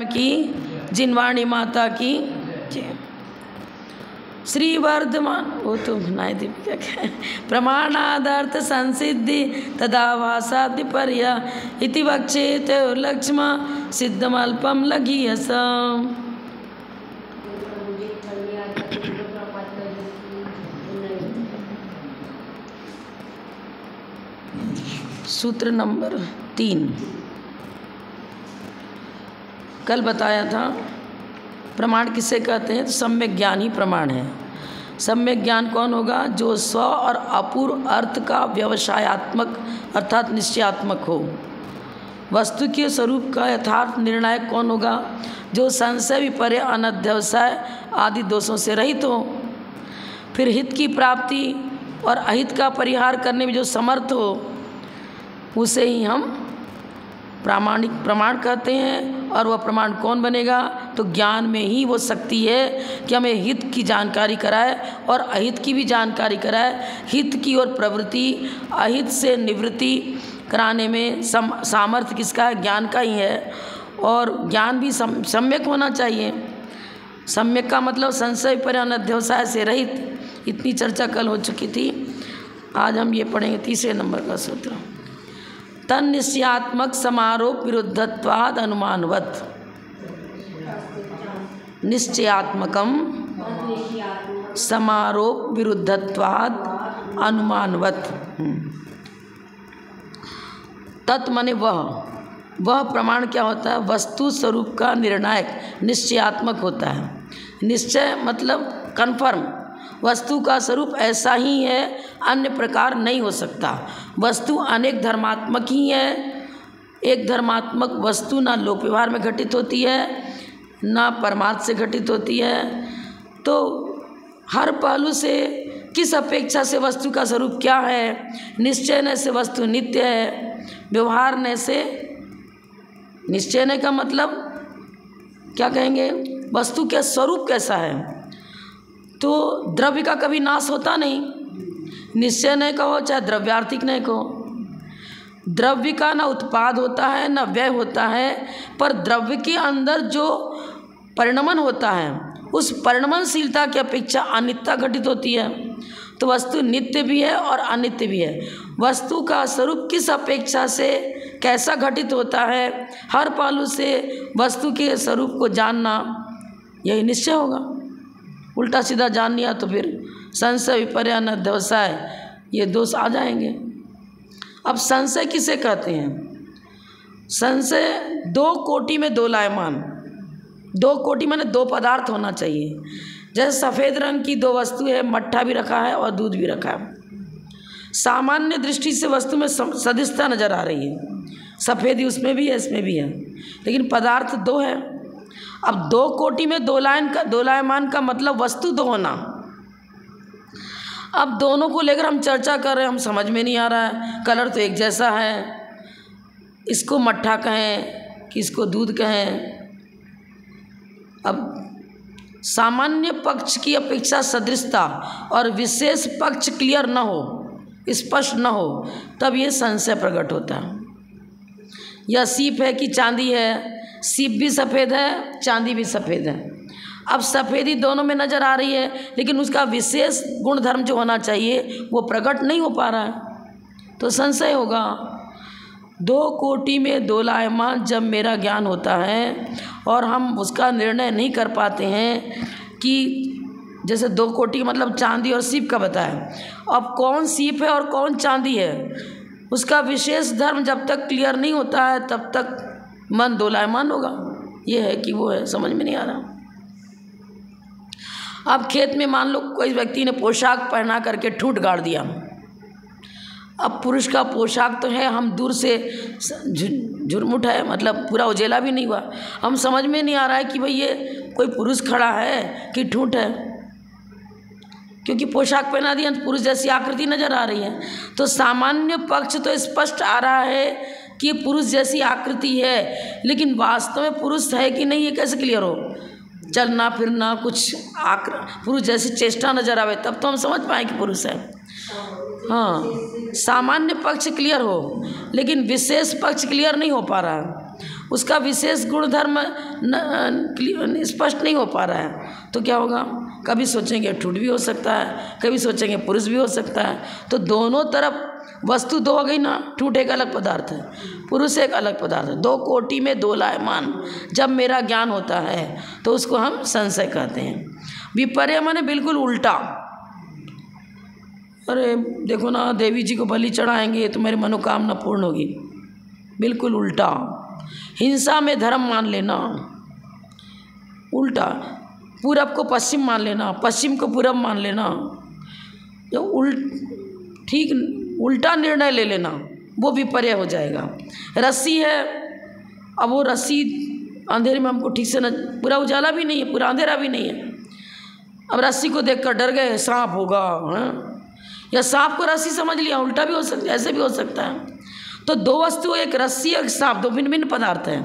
की जिनवाणी माता की जय। श्री वर्धमान वो तो नाय दीपिका क्या प्रमाणादर्थ संसिद्धि तदा वासादि पर्या इति वक्षेत लक्ष्म सिद्धमल्पम लघीयसम्। सूत्र नंबर 3 कल बताया था। प्रमाण किसे कहते हैं? तो सम्यक ज्ञान ही प्रमाण है। सम्यक ज्ञान कौन होगा? जो स्व और अपूर्व अर्थ का व्यवसायात्मक अर्थात निश्चयात्मक हो। वस्तु के स्वरूप का यथार्थ निर्णायक कौन होगा? जो संशय विपर्य अनध्यवसाय आदि दोषों से रहित हो। फिर हित की प्राप्ति और अहित का परिहार करने में जो समर्थ हो, उसे ही हम प्रामाणिक प्रमाण कहते हैं। और वह प्रमाण कौन बनेगा? तो ज्ञान में ही वो शक्ति है कि हमें हित की जानकारी कराए और अहित की भी जानकारी कराए। हित की ओर प्रवृत्ति, अहित से निवृत्ति कराने में सामर्थ्य किसका है? ज्ञान का ही है। और ज्ञान भी सम्यक होना चाहिए। सम्यक का मतलब संशय पर अनध्यवसाय से रहित। इतनी चर्चा कल हो चुकी थी। आज हम ये पढ़ेंगे 3 नंबर का सूत्र। तन्निश्चयात्मक समारोप विरुद्धत्वाद अनुमानवत्। निश्चयात्मकम समारोप विरुद्धत्वाद अनुमानवत्। तत् माने वह प्रमाण क्या होता है? वस्तु स्वरूप का निर्णायक निश्चयात्मक होता है। निश्चय मतलब कन्फर्म। वस्तु का स्वरूप ऐसा ही है, अन्य प्रकार नहीं हो सकता। वस्तु अनेक धर्मात्मक ही है। एक धर्मात्मक वस्तु ना लोक व्यवहार में घटित होती है, ना परमार्थ से घटित होती है। तो हर पहलू से किस अपेक्षा से वस्तु का स्वरूप क्या है? निश्चय से वस्तु नित्य है। व्यवहार से निश्चय का मतलब क्या कहेंगे? वस्तु का स्वरूप कैसा है? तो द्रव्य का कभी नाश होता नहीं। निश्चय नहीं कहो चाहे द्रव्यार्थिक नहीं कहो। द्रव्य का ना उत्पाद होता है ना व्यय होता है, पर द्रव्य के अंदर जो परिणमन होता है उस परिणमनशीलता की अपेक्षा अनित्यता घटित होती है। तो वस्तु नित्य भी है और अनित्य भी है। वस्तु का स्वरूप किस अपेक्षा से कैसा घटित होता है, हर पहलू से वस्तु के स्वरूप को जानना, यही निश्चय होगा। उल्टा सीधा जान लिया तो फिर संशय विपर्य अनध्यवसाय ये दोष आ जाएंगे। अब संशय किसे कहते हैं? संशय 2 कोटि में दोलायमान। 2 कोटि माने 2 पदार्थ होना चाहिए। जैसे सफ़ेद रंग की 2 वस्तु है, मट्ठा भी रखा है और दूध भी रखा है। सामान्य दृष्टि से वस्तु में सदृशता नजर आ रही है। सफ़ेदी उसमें भी है, इसमें भी है, लेकिन पदार्थ 2 है। अब 2 कोटि में दोलायमान का मतलब वस्तु 2 होना। अब दोनों को लेकर हम चर्चा कर रहे हैं, हम समझ में नहीं आ रहा है। कलर तो एक जैसा है, इसको मट्ठा कहें कि इसको दूध कहें। अब सामान्य पक्ष की अपेक्षा सदृशता और विशेष पक्ष क्लियर न हो, स्पष्ट न हो, तब ये संशय प्रकट होता है। यह सीप है कि चांदी है? सीप भी सफ़ेद है, चांदी भी सफ़ेद है। अब सफ़ेदी दोनों में नज़र आ रही है, लेकिन उसका विशेष गुण धर्म जो होना चाहिए वो प्रकट नहीं हो पा रहा है, तो संशय होगा। 2 कोटि में दोलायमान जब मेरा ज्ञान होता है और हम उसका निर्णय नहीं कर पाते हैं कि जैसे 2 कोटि मतलब चांदी और सीप का बताया, अब कौन सीप है और कौन चांदी है, उसका विशेष धर्म जब तक क्लियर नहीं होता है तब तक मन दोलायमान होगा। ये है कि वो है, समझ में नहीं आ रहा। अब खेत में मान लो कोई व्यक्ति ने पोशाक पहना करके ठूंठ गाड़ दिया। अब पुरुष का पोशाक तो है, हम दूर से झुरमुट है, मतलब पूरा उजेला भी नहीं हुआ, हम समझ में नहीं आ रहा है कि भाई ये कोई पुरुष खड़ा है कि ठूंठ है, क्योंकि पोशाक पहना दिया तो पुरुष जैसी आकृति नजर आ रही है। तो सामान्य पक्ष तो स्पष्ट आ रहा है कि पुरुष जैसी आकृति है, लेकिन वास्तव में पुरुष है कि नहीं ये कैसे क्लियर हो? चलना फिरना कुछ पुरुष जैसी चेष्टा नजर आवे तब तो हम समझ पाए कि पुरुष है। हाँ, सामान्य पक्ष क्लियर हो, लेकिन विशेष पक्ष क्लियर नहीं हो पा रहा है। उसका विशेष गुणधर्म स्पष्ट नहीं हो पा रहा है, तो क्या होगा? कभी सोचेंगे ठूठ भी हो सकता है, कभी सोचेंगे पुरुष भी हो सकता है। तो दोनों तरफ वस्तु दो हो गई ना, ठूठ एक अलग पदार्थ है, पुरुष एक अलग पदार्थ है, दो कोटि में दो लायमान। जब मेरा ज्ञान होता है तो उसको हम संशय कहते हैं। विपर्य माने बिल्कुल उल्टा। अरे देखो ना, देवी जी को बलि चढ़ाएंगे तो मेरी मनोकामना पूर्ण होगी, बिल्कुल उल्टा। हिंसा में धर्म मान लेना, उल्टा। पूरब को पश्चिम मान लेना, पश्चिम को पूरब मान लेना, जो उल्टा निर्णय ले लेना, वो विपर्य हो जाएगा। रस्सी है, अब वो रस्सी अंधेरे में हमको ठीक से न, पूरा उजाला भी नहीं है, पूरा अंधेरा भी नहीं है। अब रस्सी को देखकर डर गए, सांप होगा, या सांप को रस्सी समझ लिया, उल्टा भी हो सकता है, ऐसे भी हो सकता है। तो दो वस्तु, एक रस्सी एक सांप, दो भिन्न भिन्न पदार्थ हैं।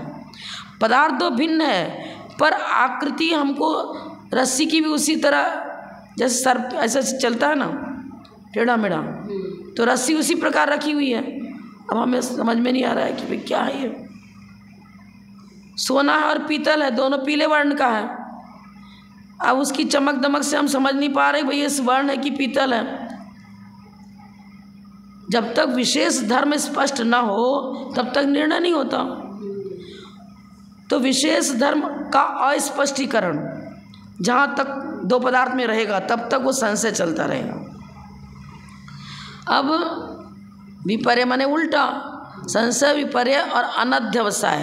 पदार्थ दो भिन्न है, पर आकृति हमको रस्सी की भी उसी तरह, जैसे सर्प ऐसा चलता है ना टेढ़ा मेढ़ा, तो रस्सी उसी प्रकार रखी हुई है। अब हमें समझ में नहीं आ रहा है कि भाई क्या है ये। सोना है और पीतल है, दोनों पीले वर्ण का है। अब उसकी चमक दमक से हम समझ नहीं पा रहे भाई ये स्वर्ण है कि पीतल है। जब तक विशेष धर्म स्पष्ट ना हो तब तक निर्णय नहीं होता। तो विशेष धर्म का अस्पष्टीकरण जहाँ तक दो पदार्थ में रहेगा तब तक वो संशय चलता रहेगा। अब विपर्य माने उल्टा, संशय, विपर्य और अनध्यवसाय।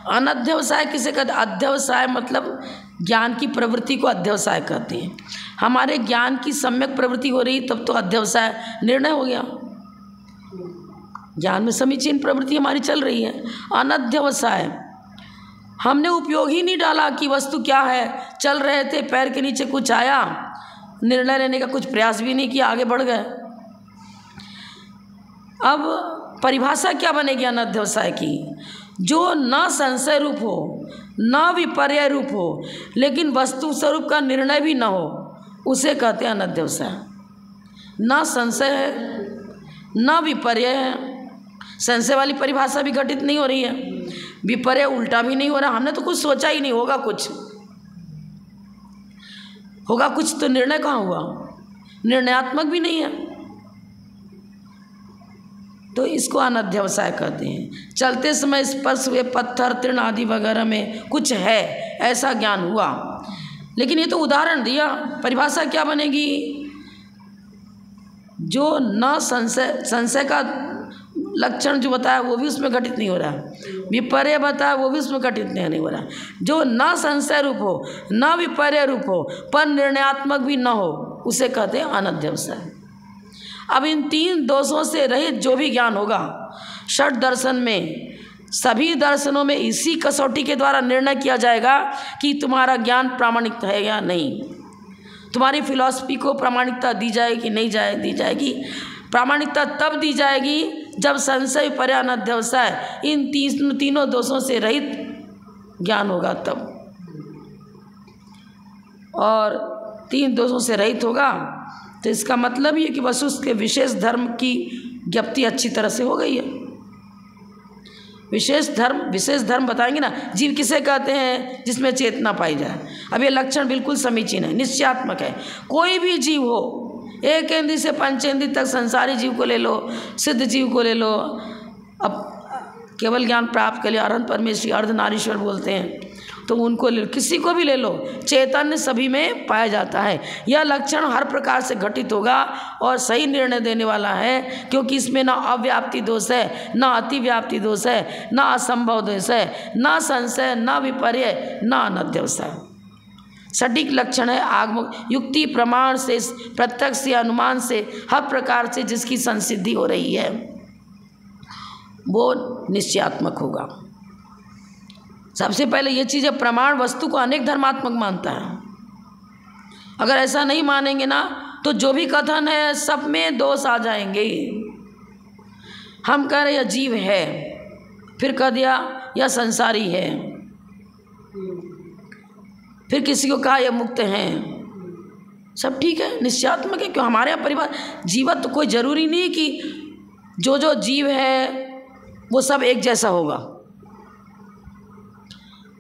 अनध्यवसाय किसे कहते हैं? अध्यवसाय मतलब ज्ञान की प्रवृत्ति को अध्यवसाय कहते हैं। हमारे ज्ञान की सम्यक प्रवृत्ति हो रही तब तो अध्यवसाय निर्णय हो गया, ज्ञान में समीचीन प्रवृत्ति हमारी चल रही है। अनध्यवसाय, हमने उपयोग ही नहीं डाला कि वस्तु क्या है, चल रहे थे, पैर के नीचे कुछ आया, निर्णय लेने का कुछ प्रयास भी नहीं किया, आगे बढ़ गए। अब परिभाषा क्या बनेगी अनध्यवसाय की? जो न संशय रूप हो, न विपर्य रूप हो, लेकिन वस्तु स्वरूप का निर्णय भी न हो, उसे कहते हैं अनध्यवसाय। न संशय है, न विपर्य है। संशय वाली परिभाषा भी घटित नहीं हो रही है, विपर्य उल्टा भी नहीं हो रहा। हमने तो कुछ सोचा ही नहीं, होगा कुछ, होगा कुछ, तो निर्णय कहाँ हुआ? निर्णयात्मक भी नहीं है, तो इसको अनध्यवसाय कहते हैं। चलते समय स्पर्श हुए पत्थर, तृण आदि वगैरह में कुछ है, ऐसा ज्ञान हुआ। लेकिन ये तो उदाहरण दिया, परिभाषा क्या बनेगी? जो न संशय, संशय का लक्षण जो बताया वो भी उसमें घटित नहीं हो रहा है, विपर्य बताया वो भी उसमें घटित नहीं हो रहा है। जो न संशय रूप हो, न विपर्य रूप हो, पर निर्णयात्मक भी न हो, उसे कहते हैं अनध्यवसाय। अब इन तीन दोषों से रहित जो भी ज्ञान होगा षट दर्शन में, सभी दर्शनों में इसी कसौटी के द्वारा निर्णय किया जाएगा कि तुम्हारा ज्ञान प्रामाणिक है या नहीं, तुम्हारी फिलॉसफी को प्रामाणिकता दी जाएगी कि नहीं दी जाएगी। प्रामाणिकता तब दी जाएगी जब संशय, विपर्य, अनध्यवसाय इन तीनों दोषों से रहित ज्ञान होगा तब। और तीन दोषों से रहित होगा तो इसका मतलब ये कि बस उसके विशेष धर्म की ज्ञप्ति अच्छी तरह से हो गई है। विशेष धर्म बताएंगे ना। जीव किसे कहते हैं? जिसमें चेतना पाई जाए। अब ये लक्षण बिल्कुल समीचीन है, निश्चयात्मक है। कोई भी जीव हो, एक इंद्रिय से पंचेंद्रिय तक, संसारी जीव को ले लो, सिद्ध जीव को ले लो, अब केवल ज्ञान प्राप्त के लिए अरहंत परमेश्वरी, अर्धनारीश्वर बोलते हैं, तो उनको ले लो, किसी को भी ले लो, चैतन्य सभी में पाया जाता है। यह लक्षण हर प्रकार से घटित होगा और सही निर्णय देने वाला है, क्योंकि इसमें न अव्याप्ति दोष है, न अतिव्याप्ति दोष है, न असंभव दोष है, न संशय, न विपर्य, न अनध्यवसाय। सटीक लक्षण है आगम युक्ति प्रमाण से, प्रत्यक्ष या अनुमान से, हर प्रकार से जिसकी संसिद्धि हो रही है वो निश्चयात्मक होगा। सबसे पहले ये चीज़ है, प्रमाण वस्तु को अनेक धर्मात्मक मानता है। अगर ऐसा नहीं मानेंगे ना तो जो भी कथन है सब में दोष आ जाएंगे। हम कह रहे यह जीव है, फिर कह दिया यह संसारी है, फिर किसी को कहा यह मुक्त हैं, सब ठीक है, निश्चयात्मक है। क्यों? हमारे यहाँ परिवार जीवत तो कोई ज़रूरी नहीं कि जो जीव है वो सब एक जैसा होगा।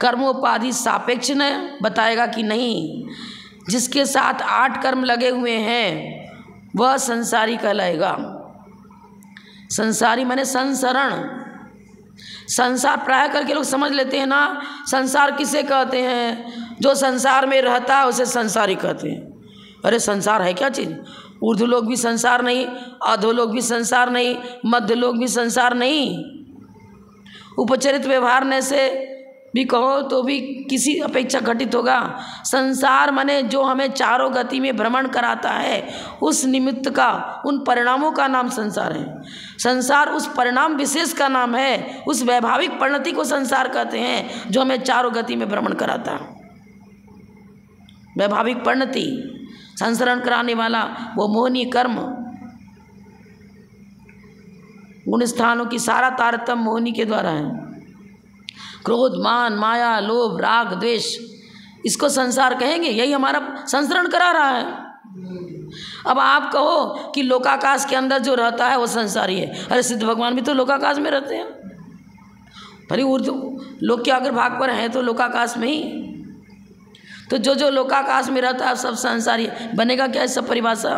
कर्मोपाधि सापेक्ष न बताएगा कि नहीं, जिसके साथ 8 कर्म लगे हुए हैं वह संसारी कहलाएगा। संसारी माने संसरण। संसार प्राय करके लोग समझ लेते हैं ना, संसार किसे कहते हैं? जो संसार में रहता है उसे संसारी कहते हैं। अरे संसार है क्या चीज़? ऊर्ध्व लोग भी संसार नहीं, अधो लोग भी संसार नहीं, मध्य लोग भी संसार नहीं। उपचरित व्यवहार से भी कहो तो भी किसी अपेक्षा घटित होगा। संसार माने जो हमें चारों गति में भ्रमण कराता है, उस निमित्त का, उन परिणामों का नाम संसार है। संसार उस परिणाम विशेष का नाम है, उस वैभाविक परिणति को संसार कहते हैं जो हमें चारों गति में भ्रमण कराता है। वैभाविक परिणति, संसरण कराने वाला वो मोहनी कर्म। गुण स्थानों की सारा तारतम्य मोहनी के द्वारा है। क्रोध, मान, माया, लोभ, राग, द्वेष, इसको संसार कहेंगे। यही हमारा संसरण करा रहा है। अब आप कहो कि लोकाकाश के अंदर जो रहता है वो संसारी है। अरे सिद्ध भगवान भी तो लोकाकाश में रहते हैं। भले ऊर्ध्व लोक के अगर भाग पर हैं तो लोकाकाश में ही, तो जो लोकाकाश में रहता है सब संसारी है। बनेगा क्या सब परिभाषा?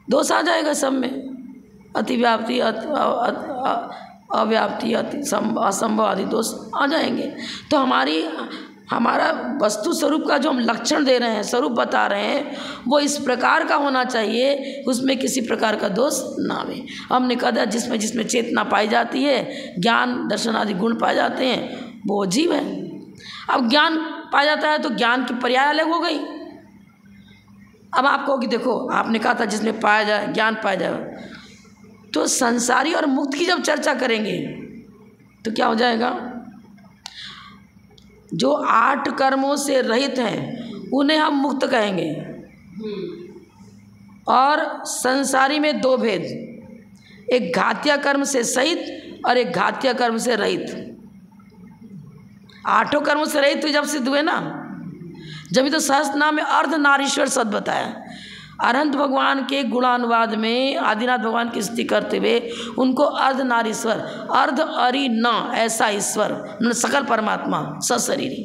दोष आ जाएगा सब में, अतिव्याप्ति, अव्याप्ति, असंभव आदि दोष आ जाएंगे। तो हमारा वस्तु स्वरूप का जो हम लक्षण दे रहे हैं, स्वरूप बता रहे हैं, वो इस प्रकार का होना चाहिए, उसमें किसी प्रकार का दोष ना आवे। हमने कहा जिसमें जिसमें चेतना पाई जाती है, ज्ञान दर्शन आदि गुण पाए जाते हैं, वो जीव है। अब ज्ञान पाया जाता है तो ज्ञान की पर्याय अलग हो गई। अब आप कहो कि देखो आपने कहा था जिसमें पाया जाए, ज्ञान पाया जाए, तो संसारी और मुक्त की जब चर्चा करेंगे तो क्या हो जाएगा? जो 8 कर्मों से रहित हैं उन्हें हम मुक्त कहेंगे। और संसारी में 2 भेद, एक घातीय कर्म से सहित और एक घातीय कर्म से रहित। 8 कर्मों से रहित तो जब सिद्ध हुए ना, जब तो सहस्त्रनाम में अर्धनारीश्वर शब्द बताया। अरहंत भगवान के गुणानुवाद में आदिनाथ भगवान की स्तुति करते हुए उनको अर्धनारीश्वर, अर्ध अरि न ऐसा ईश्वर, सकल परमात्मा सशरीरी।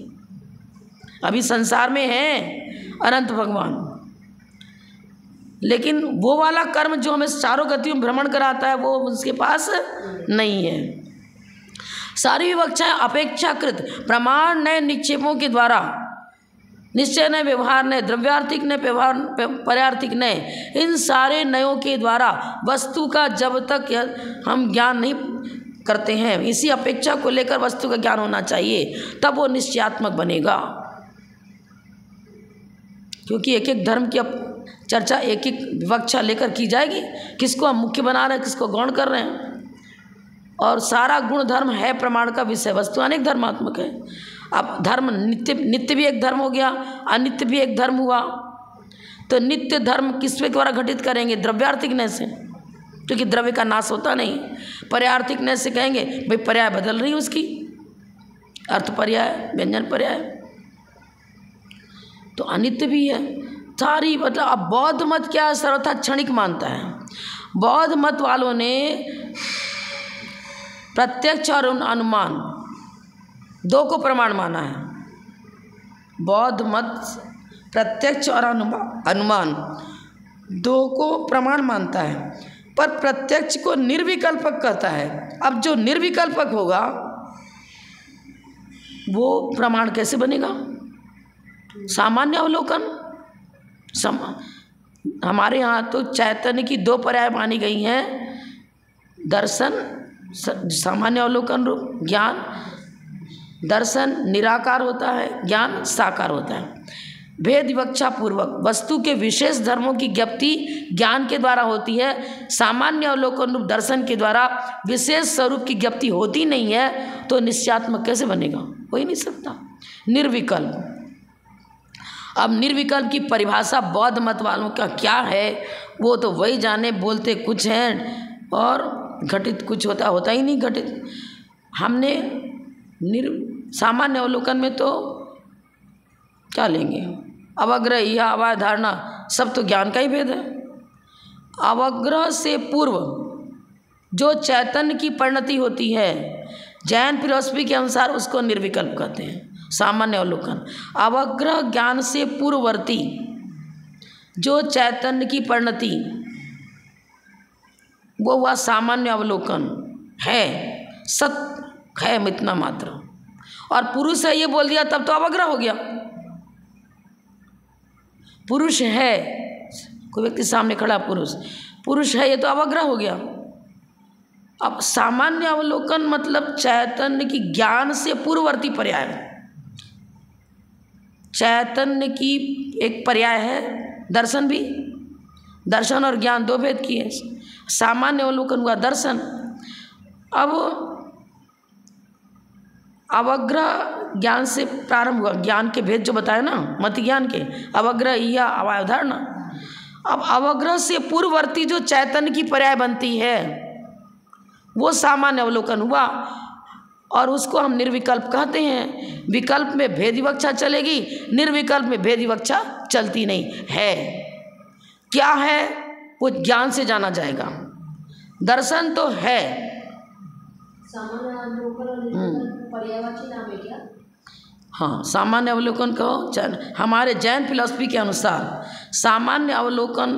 अभी संसार में हैं अनंत भगवान, लेकिन वो वाला कर्म जो हमें चारों गतियों में भ्रमण कराता है वो उसके पास नहीं है। सारी विवक्षाएं अपेक्षाकृत प्रमाण नए निक्षेपों के द्वारा, निश्चय नए, व्यवहार नए, द्रव्यार्थिक नए, पर्यार्थिक नए, इन सारे नयों के द्वारा वस्तु का जब तक हम ज्ञान नहीं करते हैं, इसी अपेक्षा को लेकर वस्तु का ज्ञान होना चाहिए, तब वो निश्चयात्मक बनेगा। क्योंकि एक एक धर्म की चर्चा एक एक विवक्षा लेकर की जाएगी, किसको हम मुख्य बना रहे हैं, किसको गौण कर रहे हैं। और सारा गुण धर्म है प्रमाण का विषय, वस्तु अनेक धर्मात्मक है। अब धर्म नित्य भी एक धर्म हो गया, अनित्य भी एक धर्म हुआ। तो नित्य धर्म किसके द्वारा घटित करेंगे? द्रव्यार्थिक नय से, क्योंकि द्रव्य का नाश होता नहीं। पर्यार्थिक नय से कहेंगे भाई पर्याय बदल रही है उसकी, अर्थ पर्याय, व्यंजन पर्याय। तो अनित्य भी है सारी। मतलब अब बौद्ध मत क्या है, सर्वथा क्षणिक मानता है। बौद्ध मत वालों ने प्रत्यक्ष और अनुमान 2 को प्रमाण माना है। बौद्ध मत प्रत्यक्ष और अनुमान 2 को प्रमाण मानता है, पर प्रत्यक्ष को निर्विकल्पक कहता है। अब जो निर्विकल्पक होगा वो प्रमाण कैसे बनेगा? सामान्य अवलोकन। हमारे यहाँ तो चैतन्य की 2 पर्याय मानी गई हैं, दर्शन सामान्य अवलोकन रूप ज्ञान, दर्शन निराकार होता है, ज्ञान साकार होता है। भेद विवक्षा पूर्वक वस्तु के विशेष धर्मों की ज्ञप्ति ज्ञान के द्वारा होती है, सामान्य अवलोकन रूप दर्शन के द्वारा विशेष स्वरूप की ज्ञप्ति होती नहीं है। तो निश्चयात्मक कैसे बनेगा? हो ही नहीं सकता। निर्विकल्प। अब निर्विकल्प की परिभाषा बौद्ध मत वालों का क्या है वो तो वही जाने, बोलते कुछ हैं और घटित कुछ होता ही नहीं घटित। हमने सामान्य अवलोकन में तो क्या लेंगे? अवग्रह या अवाय धारणा सब तो ज्ञान का ही भेद है। अवग्रह से पूर्व जो चैतन्य की परिणति होती है, जैन फिलॉसफी के अनुसार उसको निर्विकल्प कहते हैं, सामान्य अवलोकन। अवग्रह ज्ञान से पूर्ववर्ती जो चैतन्य की परिणति, वो हुआ सामान्य अवलोकन है, सत्य है इतना मात्र। और पुरुष है ये बोल दिया तब तो अवग्रह हो गया। पुरुष है, कोई व्यक्ति सामने खड़ा पुरुष है, ये तो अवग्रह हो गया। अब सामान्य अवलोकन मतलब चैतन्य की ज्ञान से पूर्ववर्ती पर्याय, चैतन्य की एक पर्याय है। दर्शन भी, दर्शन और ज्ञान दो भेद की है। सामान्य अवलोकन हुआ दर्शन। अब अवग्रह ज्ञान से प्रारंभ हुआ, ज्ञान के भेद जो बताए ना, मत ज्ञान के, अवग्रह या अवधारणा। अब अवग्रह से पूर्ववर्ती जो चैतन्य की पर्याय बनती है वो सामान्य अवलोकन हुआ, और उसको हम निर्विकल्प कहते हैं। विकल्प में भेद विवक्षा चलेगी, निर्विकल्प में भेद विवक्षा चलती नहीं है। क्या है वो ज्ञान से जाना जाएगा। दर्शन तो है, सामान्य अवलोकन और पर्यायवाची नाम है क्या? हाँ, सामान्य अवलोकन कहो। हमारे जैन फिलॉसफी के अनुसार सामान्य अवलोकन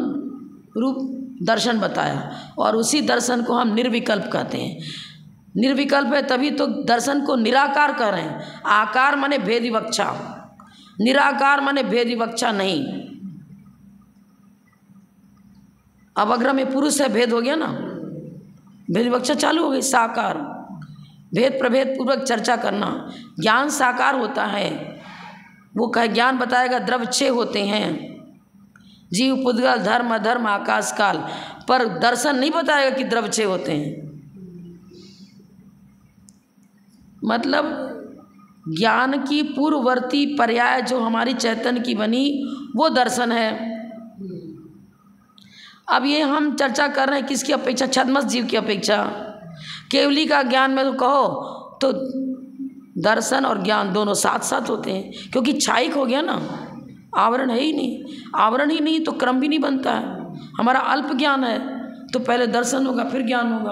रूप दर्शन बताया, और उसी दर्शन को हम निर्विकल्प कहते हैं। निर्विकल्प है तभी तो दर्शन को निराकार कह रहे हैं। आकार माने भेद विवक्षा, निराकार माने भेद विवक्षा नहीं। अवग्रह में पुरुष है, भेद हो गया ना, भेद विवक्षा चालू हो गई। साकार, भेद प्रभेद पूर्वक चर्चा करना। ज्ञान साकार होता है, वो कहे ज्ञान बताएगा द्रव्य 6 होते हैं, जीव पुद्गल धर्म अधर्म आकाश काल, पर दर्शन नहीं बताएगा कि द्रव्य 6 होते हैं। मतलब ज्ञान की पूर्ववर्ती पर्याय जो हमारी चैतन्य की बनी वो दर्शन है। अब ये हम चर्चा कर रहे हैं किसकी अपेक्षा, छद्मस जीव की अपेक्षा। केवली का ज्ञान में तो कहो तो दर्शन और ज्ञान दोनों साथ साथ होते हैं, क्योंकि छायिक हो गया ना, आवरण है ही नहीं। आवरण ही नहीं तो क्रम भी नहीं बनता है। हमारा अल्प ज्ञान है तो पहले दर्शन होगा फिर ज्ञान होगा।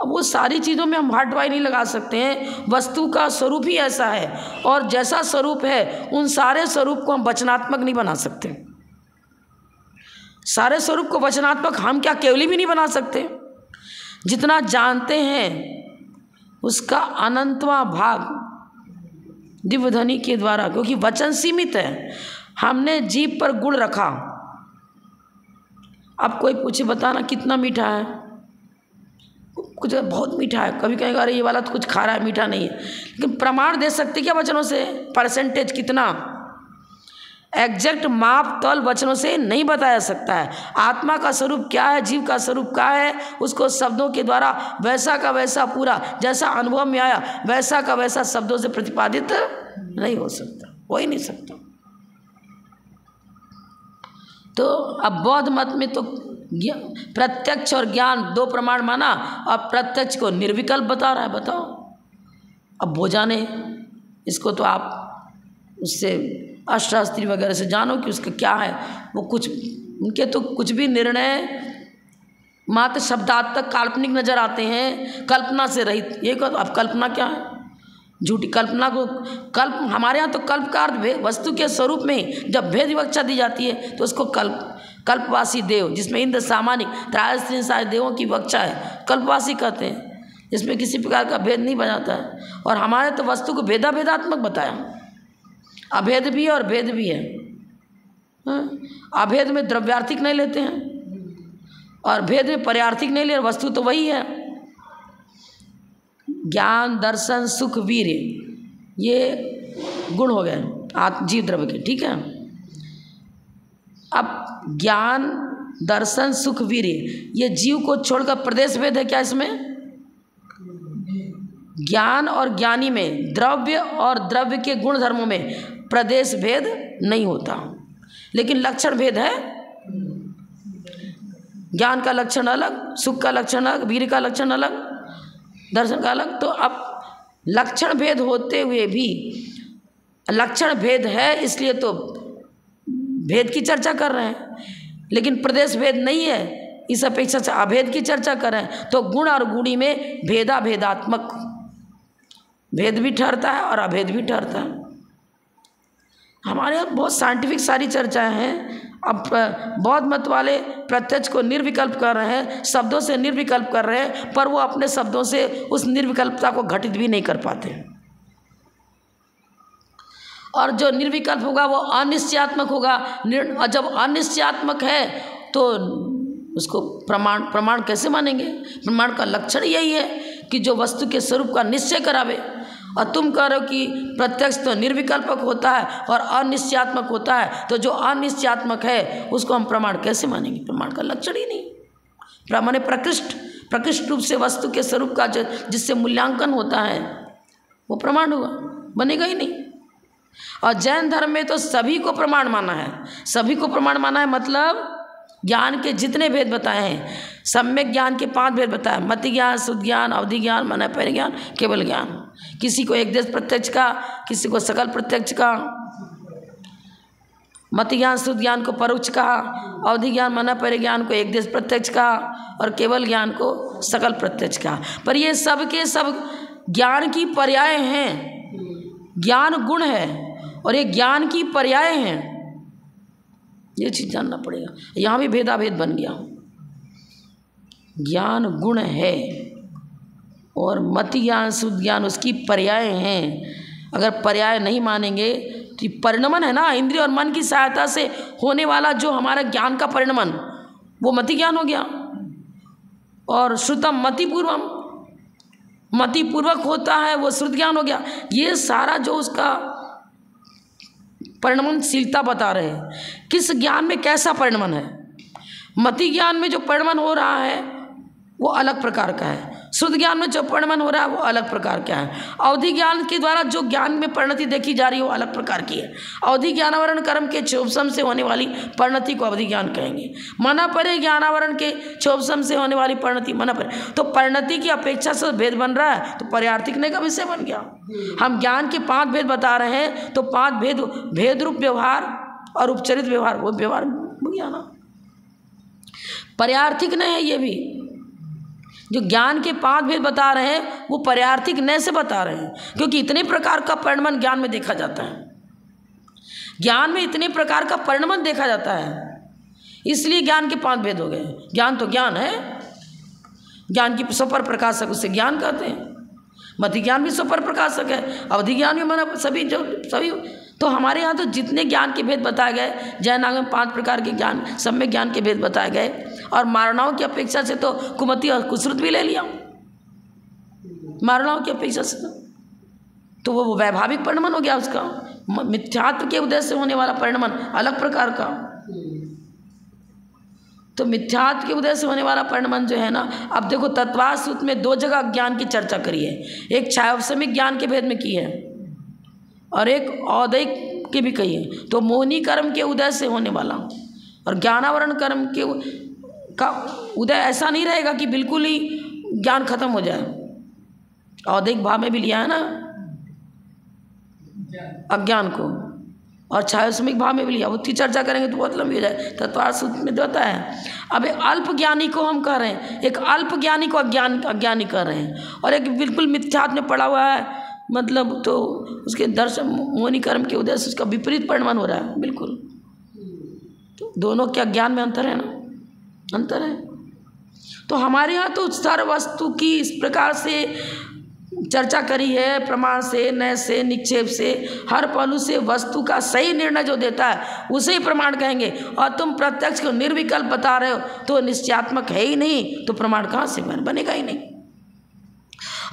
अब वो सारी चीज़ों में हम हटवाई नहीं लगा सकते हैं। वस्तु का स्वरूप ही ऐसा है, और जैसा स्वरूप है उन सारे स्वरूप को हम वचनात्मक नहीं बना सकते। सारे स्वरूप को वचनात्मक हम क्या केवली भी नहीं बना सकते। जितना जानते हैं उसका अनंतवां भाग दिव्य ध्वनि के द्वारा, क्योंकि वचन सीमित है, हमने जीभ पर गुण रखा। अब कोई पूछे बताना कितना मीठा है, कुछ बहुत मीठा है, कभी कहेगा अरे ये वाला तो कुछ खा रहा है, मीठा नहीं है। लेकिन प्रमाण दे सकते क्या वचनों से? परसेंटेज कितना, एग्जैक्ट माप तौल वचनों से नहीं बताया सकता है। आत्मा का स्वरूप क्या है, जीव का स्वरूप क्या है, उसको शब्दों के द्वारा वैसा का वैसा पूरा जैसा अनुभव में आया वैसा का वैसा शब्दों से प्रतिपादित नहीं हो सकता, हो ही नहीं सकता। तो अब बौद्ध मत में तो प्रत्यक्ष और ज्ञान 2 प्रमाण माना, और प्रत्यक्ष को निर्विकल्प बता रहा है। बताओ, अब भोजाने इसको तो आप उससे अष्टशास्त्री वगैरह से जानो कि उसका क्या है। वो कुछ उनके तो कुछ भी निर्णय मात्र शब्दार्थ काल्पनिक नजर आते हैं, कल्पना से रहित। ये कहो अब कल्पना क्या है? झूठी कल्पना को कल्प, हमारे यहाँ तो कल्प का अर्थ वस्तु के स्वरूप में जब भेद विवक्षा दी जाती है तो उसको कल्पवासी देव, जिसमें इंद्र सामानिक त्रायस्त्रीन सारे देवों की विवक्षा है, कल्पवासी कहते हैं, जिसमें किसी प्रकार का भेद नहीं बनाता है। और हमारे तो वस्तु को भेदात्मक बताया, अभेद भी है और भेद भी है। अभेद में द्रव्यार्थिक नहीं लेते हैं और भेद में पर्यार्थिक नहीं ले, वस्तु तो वही है। ज्ञान दर्शन सुख वीर्य ये गुण हो गए जीव द्रव्य के, ठीक है। अब ज्ञान दर्शन सुख वीर्य ये जीव को छोड़कर प्रदेश भेद है क्या इसमें? ज्ञान और ज्ञानी में, द्रव्य और द्रव्य के गुण धर्मों में प्रदेश भेद नहीं होता, लेकिन लक्षण भेद है। ज्ञान का लक्षण अलग, सुख का लक्षण अलग, वीर्य का लक्षण अलग, दर्शन का अलग। तो अब लक्षण भेद होते हुए भी, लक्षण भेद है इसलिए तो भेद की चर्चा कर रहे हैं, लेकिन प्रदेश भेद नहीं है, इस अपेक्षा से अभेद की चर्चा कर रहे हैं। तो गुण और गुणी में भेदात्मक भेद भी ठहरता है और अभेद भी ठहरता है। हमारे यहाँ बहुत साइंटिफिक सारी चर्चाएं हैं। अब बौद्ध मत वाले प्रत्यक्ष को निर्विकल्प कर रहे हैं, शब्दों से निर्विकल्प कर रहे हैं, पर वो अपने शब्दों से उस निर्विकल्पता को घटित भी नहीं कर पाते। और जो निर्विकल्प होगा वो अनिश्चयात्मक होगा। और जब अनिश्चयात्मक है तो उसको प्रमाण कैसे मानेंगे? प्रमाण का लक्षण यही है कि जो वस्तु के स्वरूप का निश्चय करावे। और तुम कह रहे हो कि प्रत्यक्ष तो निर्विकल्पक होता है और अनिश्चयात्मक होता है, तो जो अनिश्चयात्मक है उसको हम प्रमाण कैसे मानेंगे? प्रमाण का लक्षण ही नहीं। प्रमाण प्रकृष्ट रूप से वस्तु के स्वरूप का जिससे मूल्यांकन होता है वो प्रमाण होगा, बनेगा ही नहीं। और जैन धर्म में तो सभी को प्रमाण माना है। सभी को प्रमाण माना है मतलब ज्ञान के जितने भेद बताए हैं, सम्यक ज्ञान के 5 भेद बताए, मति ज्ञान, शुद्ध ज्ञान, अवधि ज्ञान, मन पैर ज्ञान, केवल ज्ञान। किसी को एक देश प्रत्यक्ष का, किसी को सकल प्रत्यक्ष का, मति ज्ञान शुद्ध ज्ञान को परोक्ष कहा, अवधि ज्ञान मन पैर ज्ञान को एक देश प्रत्यक्ष कहा और केवल ज्ञान को सकल प्रत्यक्ष कहा। पर ये सब के सब ज्ञान की पर्याय हैं। ज्ञान गुण है और ये ज्ञान की पर्याय हैं। ये चीज़ जानना पड़ेगा। यहाँ भी भेदाभेद बन गया। ज्ञान गुण है और मति ज्ञान शुद्ध ज्ञान उसकी पर्याय हैं। अगर पर्याय नहीं मानेंगे तो परिणमन है ना, इंद्रिय और मन की सहायता से होने वाला जो हमारा ज्ञान का परिणमन, वो मति ज्ञान हो गया। और श्रुतम मतिपूर्वम, मतिपूर्वक होता है वो श्रुत ज्ञान हो गया। ये सारा जो उसका परिणमनशीलता बता रहे हैं, किस ज्ञान में कैसा परिणमन है। मति ज्ञान में जो परिणमन हो रहा है वो अलग प्रकार का है, शुद्ध ज्ञान में जो परिणमन हो रहा है वो अलग प्रकार का है, अवधि ज्ञान के द्वारा जो ज्ञान में परिणति देखी जा रही है वो अलग प्रकार की है। अवधि ज्ञानावरण कर्म के क्षोभसम से होने वाली परिणति को अवधि ज्ञान कहेंगे। मना परे ज्ञानावरण के क्षोभसम से होने वाली परिणति मना परे। तो परिणति की अपेक्षा से भेद बन रहा है तो पर्यार्थिकने का विषय बन गया। हम ज्ञान के 5 भेद बता रहे हैं तो 5 भेद रूप व्यवहार और उपचरित व्यवहार, वो व्यवहार ज्ञान पर्यार्थिक नहीं है। ये भी जो ज्ञान के 5 भेद बता रहे हैं वो पर्यार्थिक नय से बता रहे हैं, क्योंकि इतने प्रकार का परिणमन ज्ञान में देखा जाता है। ज्ञान में इतने प्रकार का परिणमन देखा जाता है, इसलिए ज्ञान के 5 भेद हो गए। ज्ञान तो ज्ञान है, ज्ञान की स्वपर प्रकाशक उसे ज्ञान कहते हैं। मति ज्ञान भी स्वपर प्रकाशक है, अवधि ज्ञान भी माना सभी तो हमारे यहाँ तो जितने ज्ञान के भेद बताए गए, जैनागम में 5 प्रकार के ज्ञान, सम्यक ज्ञान के भेद बताए गए। और मारणाओं की अपेक्षा से तो कुमति और कुश्रुत भी ले लिया। मारणाओं की अपेक्षा से तो वो वैभाविक परिणमन हो गया उसका। मिथ्यात्व के उदय से होने वाला परिणमन अलग प्रकार का। तो मिथ्यात्व के उदय से होने वाला परिणमन जो है ना, अब देखो तत्वार्थ सूत्र में 2 जगह ज्ञान की चर्चा करी है। एक छायोपशमिक ज्ञान के भेद में की है और एक औदैक की भी कही है। तो मोहिनी कर्म के उदय से होने वाला और ज्ञानावरण कर्म के का उदय ऐसा नहीं रहेगा कि बिल्कुल ही ज्ञान खत्म हो जाए। औदैक भाव में भी लिया है ना अज्ञान को, और छायोपशमिक भाव में भी लिया। उसकी चर्चा करेंगे तो बहुत लंबी हो जाए। तत्वार्थ सूत्र में होता है। अब एक अल्प ज्ञानी को हम कह रहे हैं, एक अल्प ज्ञानी को अज्ञानी कर रहे हैं, और एक बिल्कुल मिथ्यात्व में पड़ा हुआ है, मतलब तो उसके दर्शन मोहिनी कर्म के उदय से उसका विपरीत परिणमन हो रहा है बिल्कुल। तो दोनों क्या ज्ञान में अंतर है ना, अंतर है। तो हमारे यहाँ तो सर्व वस्तु की इस प्रकार से चर्चा करी है, प्रमाण से, नय से, निक्षेप से, हर पहलू से वस्तु का सही निर्णय जो देता है उसे ही प्रमाण कहेंगे। और तुम प्रत्यक्ष को निर्विकल्प बता रहे हो तो निश्चयात्मक है ही नहीं, तो प्रमाण कहाँ से बनेगा ही नहीं।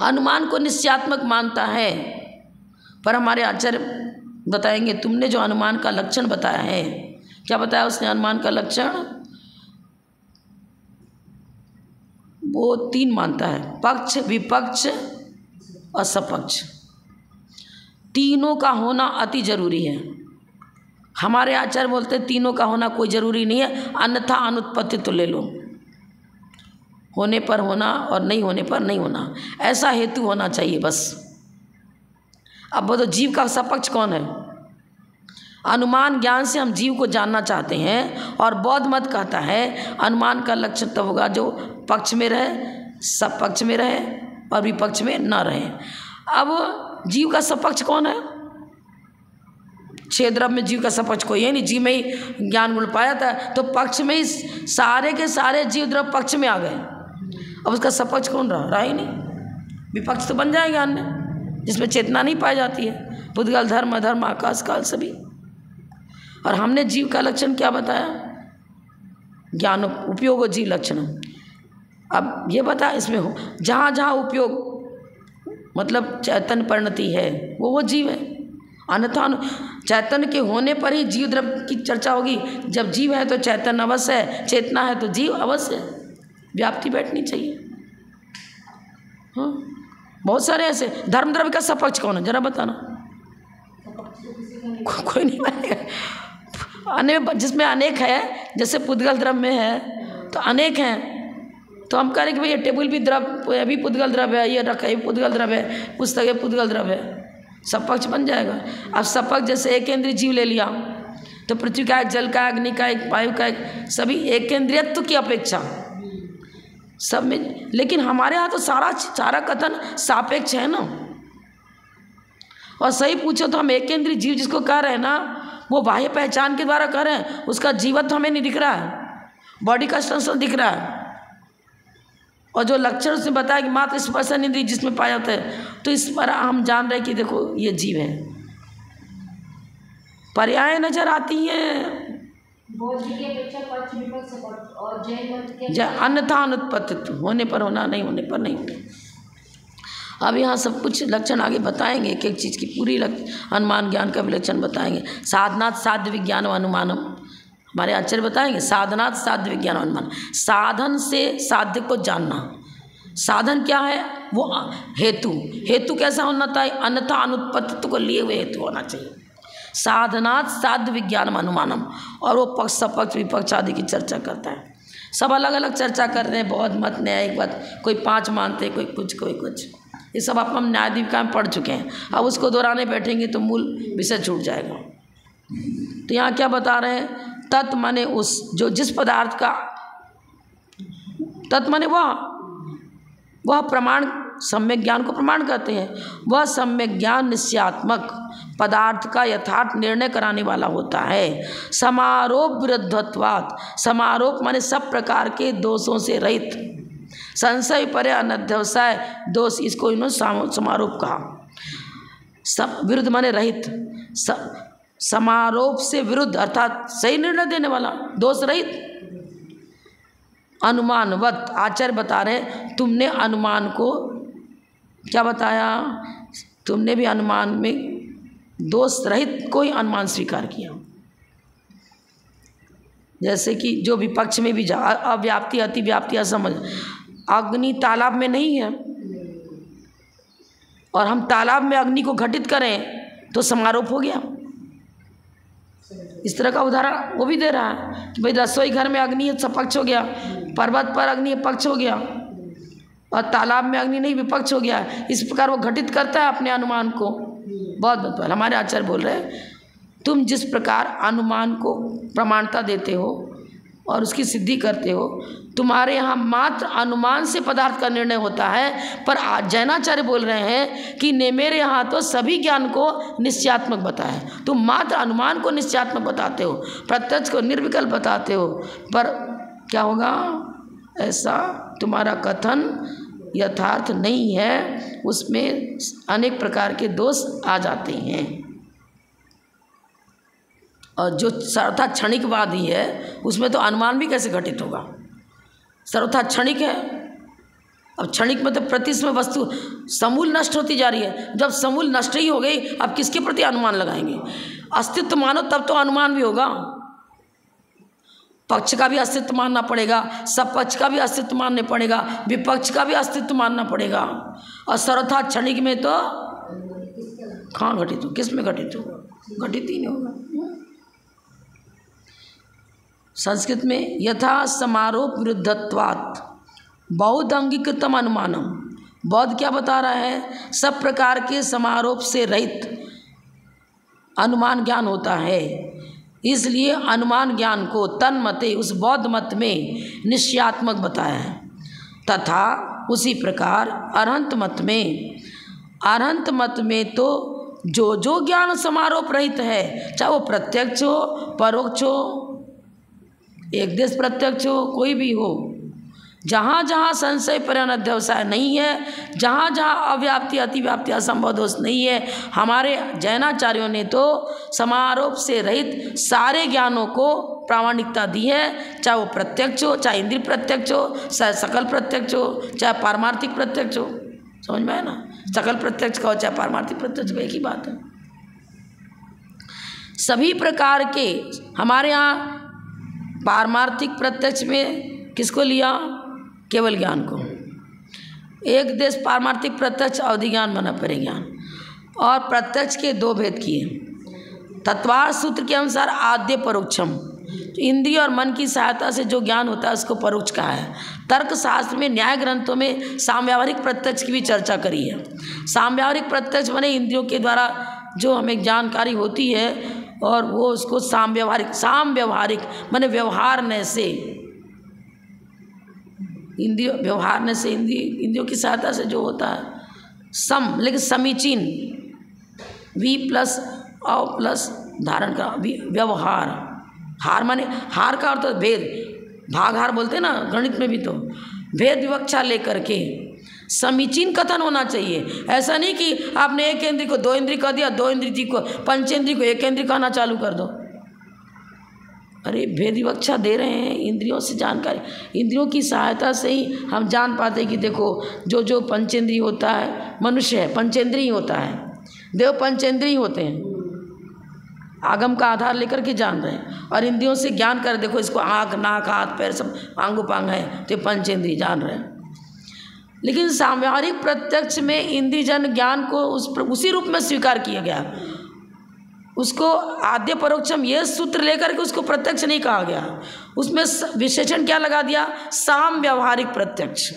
अनुमान को निश्चयात्मक मानता है, पर हमारे आचार्य बताएंगे तुमने जो अनुमान का लक्षण बताया है, क्या बताया उसने अनुमान का लक्षण? वो 3 मानता है, पक्ष, विपक्ष और सपक्ष। तीनों का होना अति जरूरी है। हमारे आचार्य बोलते हैं तीनों का होना कोई जरूरी नहीं है, अन्यथा अनुत्पत्ति तो ले लो। होने पर होना और नहीं होने पर नहीं होना, ऐसा हेतु होना चाहिए बस। अब बोलो जीव का सपक्ष कौन है? अनुमान ज्ञान से हम जीव को जानना चाहते हैं, और बौद्ध मत कहता है अनुमान का लक्षण तब होगा जो पक्ष में रहे, सब पक्ष में रहे और विपक्ष में न रहे। अब जीव का सपक्ष कौन है? छह द्रव्य में जीव का सपक्ष कोई है नहीं। जीव में ही ज्ञान गुण पाया था, तो पक्ष में ही सारे के सारे जीव द्रव्य पक्ष में आ गए। अब उसका सपक्ष कौन रहा ही नहीं। विपक्ष तो बन जाए ज्ञान में, जिसमें चेतना नहीं पाई जाती है। पुद्गल, धर्म, अधर्म, आकाश काल सभी। और हमने जीव का लक्षण क्या बताया? ज्ञान उपयोग जीव लक्षण। अब ये बता, इसमें हो जहाँ जहाँ उपयोग मतलब चैतन्य परिणति है वो जीव है। अन्यथा चैतन्य के होने पर ही जीव द्रव्य की चर्चा होगी। जब जीव है तो चैतन्य अवश्य है, चेतना है तो जीव अवश्य है। व्याप्ति बैठनी चाहिए। हाँ, बहुत सारे ऐसे। धर्म द्रव्य का सपक्ष कौन है जरा बताना? कोई नहीं मानेगा। जिसमें अनेक है, जैसे पुद्गल द्रव्य में है तो अनेक हैं, तो हम कह रहे कि भाई ये टेबल भी द्रव्य, ये भी पुद्गल द्रव्य है, ये रखा ये पुद्गल द्रव्य है, पुस्तक है पुद्गल द्रव्य है, सपक्ष बन जाएगा। अब सपक्ष जैसे एक केंद्रीय जीव ले लिया तो पृथ्वी का एक, जल का एक, अग्नि का एक, वायु का एक, सभी एक केंद्रीयत्व की अपेक्षा सब में। लेकिन हमारे यहाँ तो सारा कथन सापेक्ष है ना। और सही पूछो तो हम एक केंद्रीय जीव जिसको कह रहे हैं ना, वो बाह्य पहचान के द्वारा कह रहे हैं, उसका जीवत्व हमें नहीं दिख रहा है, बॉडी का संरचना दिख रहा है। और जो लक्षण उसने बताया कि मात्र स्पर्शन इंद्रिय जिसमें पाया जाता है, तो इस पर हम जान रहे कि देखो ये जीव है। पर्याय नजर आती हैं अन्यथा अनुत्पत्तित्व, होने पर होना, नहीं होने पर नहीं होना। अब यहाँ सब कुछ लक्षण आगे बताएंगे, एक एक चीज़ की पूरी अनुमान ज्ञान का विलक्षण बताएंगे। साधनात् साध्य विज्ञान अनुमानम, हमारे आचार्य बताएंगे। साधनात् साध्य विज्ञान अनुमान, साधन से साध्य को जानना। साधन क्या है? वो हेतु। हेतु कैसा होना चाहिए? अन्यथा अनुत्पत्तित्व को लिए हुए हेतु होना चाहिए। साधनात् साध्य विज्ञान अनुमानम, और वो पक्ष सपक्ष विपक्ष आदि की चर्चा करता है। सब अलग अलग चर्चा कर रहे हैं, बहुत मत, न्यायिक मत, कोई 5 मानते, कोई कुछ कोई कुछ। ये सब आप हम न्याय दीपिका में पढ़ चुके हैं। अब उसको दोहराने बैठेंगे तो मूल विषय छूट जाएगा। तो यहाँ क्या बता रहे हैं? तत् माने उस, जो जिस पदार्थ का, तत् माने वह प्रमाण, सम्यक ज्ञान को प्रमाण कहते हैं। वह सम्यक ज्ञान निश्चयात्मक पदार्थ का यथार्थ निर्णय कराने वाला होता है। समारोप विरुद्धत्वात्, समारोप माने सब प्रकार के दोषों से रहित, संशय परे अनध्यवसाय दोष, इसको इन्होंने समारोप कहा। सब विरुद्ध माने रहित, समारोप से विरुद्ध अर्थात सही निर्णय देने वाला, दोष रहित। अनुमानवत, आचार्य बता रहे तुमने अनुमान को क्या बताया? तुमने भी अनुमान में दोष रहित कोई अनुमान स्वीकार किया। जैसे कि जो विपक्ष में भी अव्याप्ति, अतिव्याप्ति, असमझ। अग्नि तालाब में नहीं है और हम तालाब में अग्नि को घटित करें तो समारोप हो गया। इस तरह का उदाहरण वो भी दे रहा है कि भाई रसोई घर में अग्नि है, सपक्ष हो गया, पर्वत पर अग्नि पक्ष हो गया, और तालाब में अग्नि नहीं, विपक्ष हो गया। इस प्रकार वो घटित करता है अपने अनुमान को। बहुत हमारे आचार्य बोल रहे हैं तुम जिस प्रकार अनुमान को प्रमाणता देते हो और उसकी सिद्धि करते हो, तुम्हारे यहाँ मात्र अनुमान से पदार्थ का निर्णय होता है। पर जैनाचार्य बोल रहे हैं कि ने मेरे यहाँ तो सभी ज्ञान को निश्चयात्मक बताया। तुम मात्र अनुमान को निश्चयात्मक बताते हो, प्रत्यक्ष को निर्विकल्प बताते हो, पर क्या होगा? ऐसा तुम्हारा कथन यथार्थ नहीं है, उसमें अनेक प्रकार के दोष आ जाते हैं। और जो सर्वथा क्षणिकवादी है उसमें तो अनुमान भी कैसे घटित होगा? सर्वथा क्षणिक है। अब क्षणिक में तो प्रतिस्म वस्तु समूल नष्ट होती जा रही है। जब समूल नष्ट ही हो गई, अब किसके प्रति अनुमान लगाएंगे? अस्तित्व मानो तब तो अनुमान भी होगा। पक्ष का भी अस्तित्व मानना पड़ेगा, सपक्ष का भी अस्तित्व मानना पड़ेगा, विपक्ष का भी अस्तित्व मानना पड़ेगा। और सर्वथा क्षणिक में तो कहाँ घटित हो? किस में घटित होगा? घटित ही नहीं होगा। संस्कृत में यथा समारोप विरुद्धत्वात् बौद्ध अंगीकृतम अनुमानम, बौद्ध क्या बता रहा है? सब प्रकार के समारोप से रहित अनुमान ज्ञान होता है। इसलिए अनुमान ज्ञान को तन्मते उस बौद्ध मत में निश्चयात्मक बताया है। तथा उसी प्रकार अरहंत मत में अरहंत मत में तो जो ज्ञान समारोप रहित है, चाहे वो प्रत्यक्ष हो, परोक्ष हो, एक देश प्रत्यक्ष हो, कोई भी हो, जहाँ जहाँ संशय पर्यावरण अध्यवसाय नहीं है, जहाँ जहाँ अव्याप्ति अतिव्याप्ति असंभव दोष नहीं है, हमारे जैनाचार्यों ने तो समारोप से रहित सारे ज्ञानों को प्रामाणिकता दी है, चाहे वो प्रत्यक्ष हो, चाहे इंद्रिय प्रत्यक्ष हो, चाहे सकल प्रत्यक्ष हो, चाहे पारमार्थिक प्रत्यक्ष हो। समझ में है ना? सकल प्रत्यक्ष का हो चाहे पारमार्थिक प्रत्यक्ष का, एक ही बात है। सभी प्रकार के हमारे यहाँ पारमार्थिक प्रत्यक्ष में किसको लिया? केवल ज्ञान को। एक देश पारमार्थिक प्रत्यक्ष अवधि ज्ञान बना परिज्ञान, और प्रत्यक्ष के दो भेद किए। तत्वार्थ सूत्र के अनुसार आद्य परोक्षम, इंद्रिय और मन की सहायता से जो ज्ञान होता है उसको परोक्ष कहा है। तर्क शास्त्र में न्याय ग्रंथों में सामव्यावहारिक प्रत्यक्ष की भी चर्चा करी है। सामव्यावहारिक प्रत्यक्ष माने इंद्रियों के द्वारा जो हमें जानकारी होती है, और वो उसको सामव्यवहारिक माने व्यवहारने से, इंद्रियों व्यवहारने से, इंद्रियों की सहायता से जो होता है सम, लेकिन समीचीन वी प्लस अ प्लस धारण का व्यवहार। हार माने हार का अर्थ भेद, भाग हार बोलते हैं ना गणित में भी, तो भेद विवक्षा लेकर के समीचीन कथन होना चाहिए। ऐसा नहीं कि आपने एक इंद्रिय को दो इंद्रिय कह दिया, दो इंद्रिय को पंचेंद्रिय को एक इंद्रिय कहना चालू कर दो। अरे भेद विवक्षा दे रहे हैं, इंद्रियों से जानकारी, इंद्रियों की सहायता से ही हम जान पाते हैं कि देखो जो पंचेंद्रिय होता है, मनुष्य है पंचेंद्रिय होता है, देव पंचेंद्रिय होते हैं, आगम का आधार लेकर के जान रहे हैं, और इंद्रियों से ज्ञान कर, देखो इसको आँख नाक हाथ पैर सब आंगोपांग है, तो पंचेंद्रिय जान रहे हैं। लेकिन सामव्यावहारिक प्रत्यक्ष में इंद्रियजन ज्ञान को उसी रूप में स्वीकार किया गया, उसको आद्य परोक्षम ये सूत्र लेकर के उसको प्रत्यक्ष नहीं कहा गया, उसमें विशेषण क्या लगा दिया? सामव्यावहारिक प्रत्यक्ष।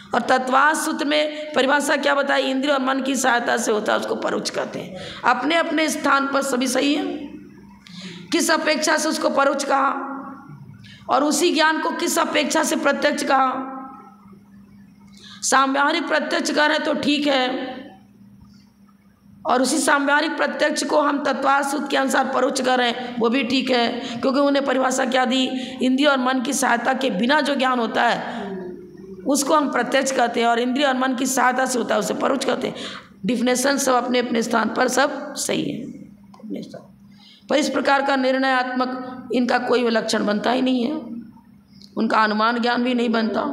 और तत्वार्थ सूत्र में परिभाषा क्या बताई? इंद्रिय और मन की सहायता से होता है, उसको परोक्ष कहते हैं। अपने अपने स्थान पर सभी सही है, किस अपेक्षा से उसको परोक्ष कहा, और उसी ज्ञान को किस अपेक्षा से प्रत्यक्ष कहा? सामव्यावहारिक प्रत्यक्ष कह रहे हैं तो ठीक है, और उसी सामव्यावहारिक प्रत्यक्ष को हम तत्वार्थ सूत्र के अनुसार परोक्ष कर रहे हैं, वो भी ठीक है, क्योंकि उन्हें परिभाषा क्या दी? इंद्रिय और मन की सहायता के बिना जो ज्ञान होता है उसको हम प्रत्यक्ष कहते हैं, और इंद्रिय और मन की सहायता से होता है उसे परोक्ष कहते हैं। डिफिनेशन सब अपने अपने स्थान पर सब सही है अपने स्थान पर। इस प्रकार का निर्णयात्मक इनका कोई लक्षण बनता ही नहीं है, उनका अनुमान ज्ञान भी नहीं बनता।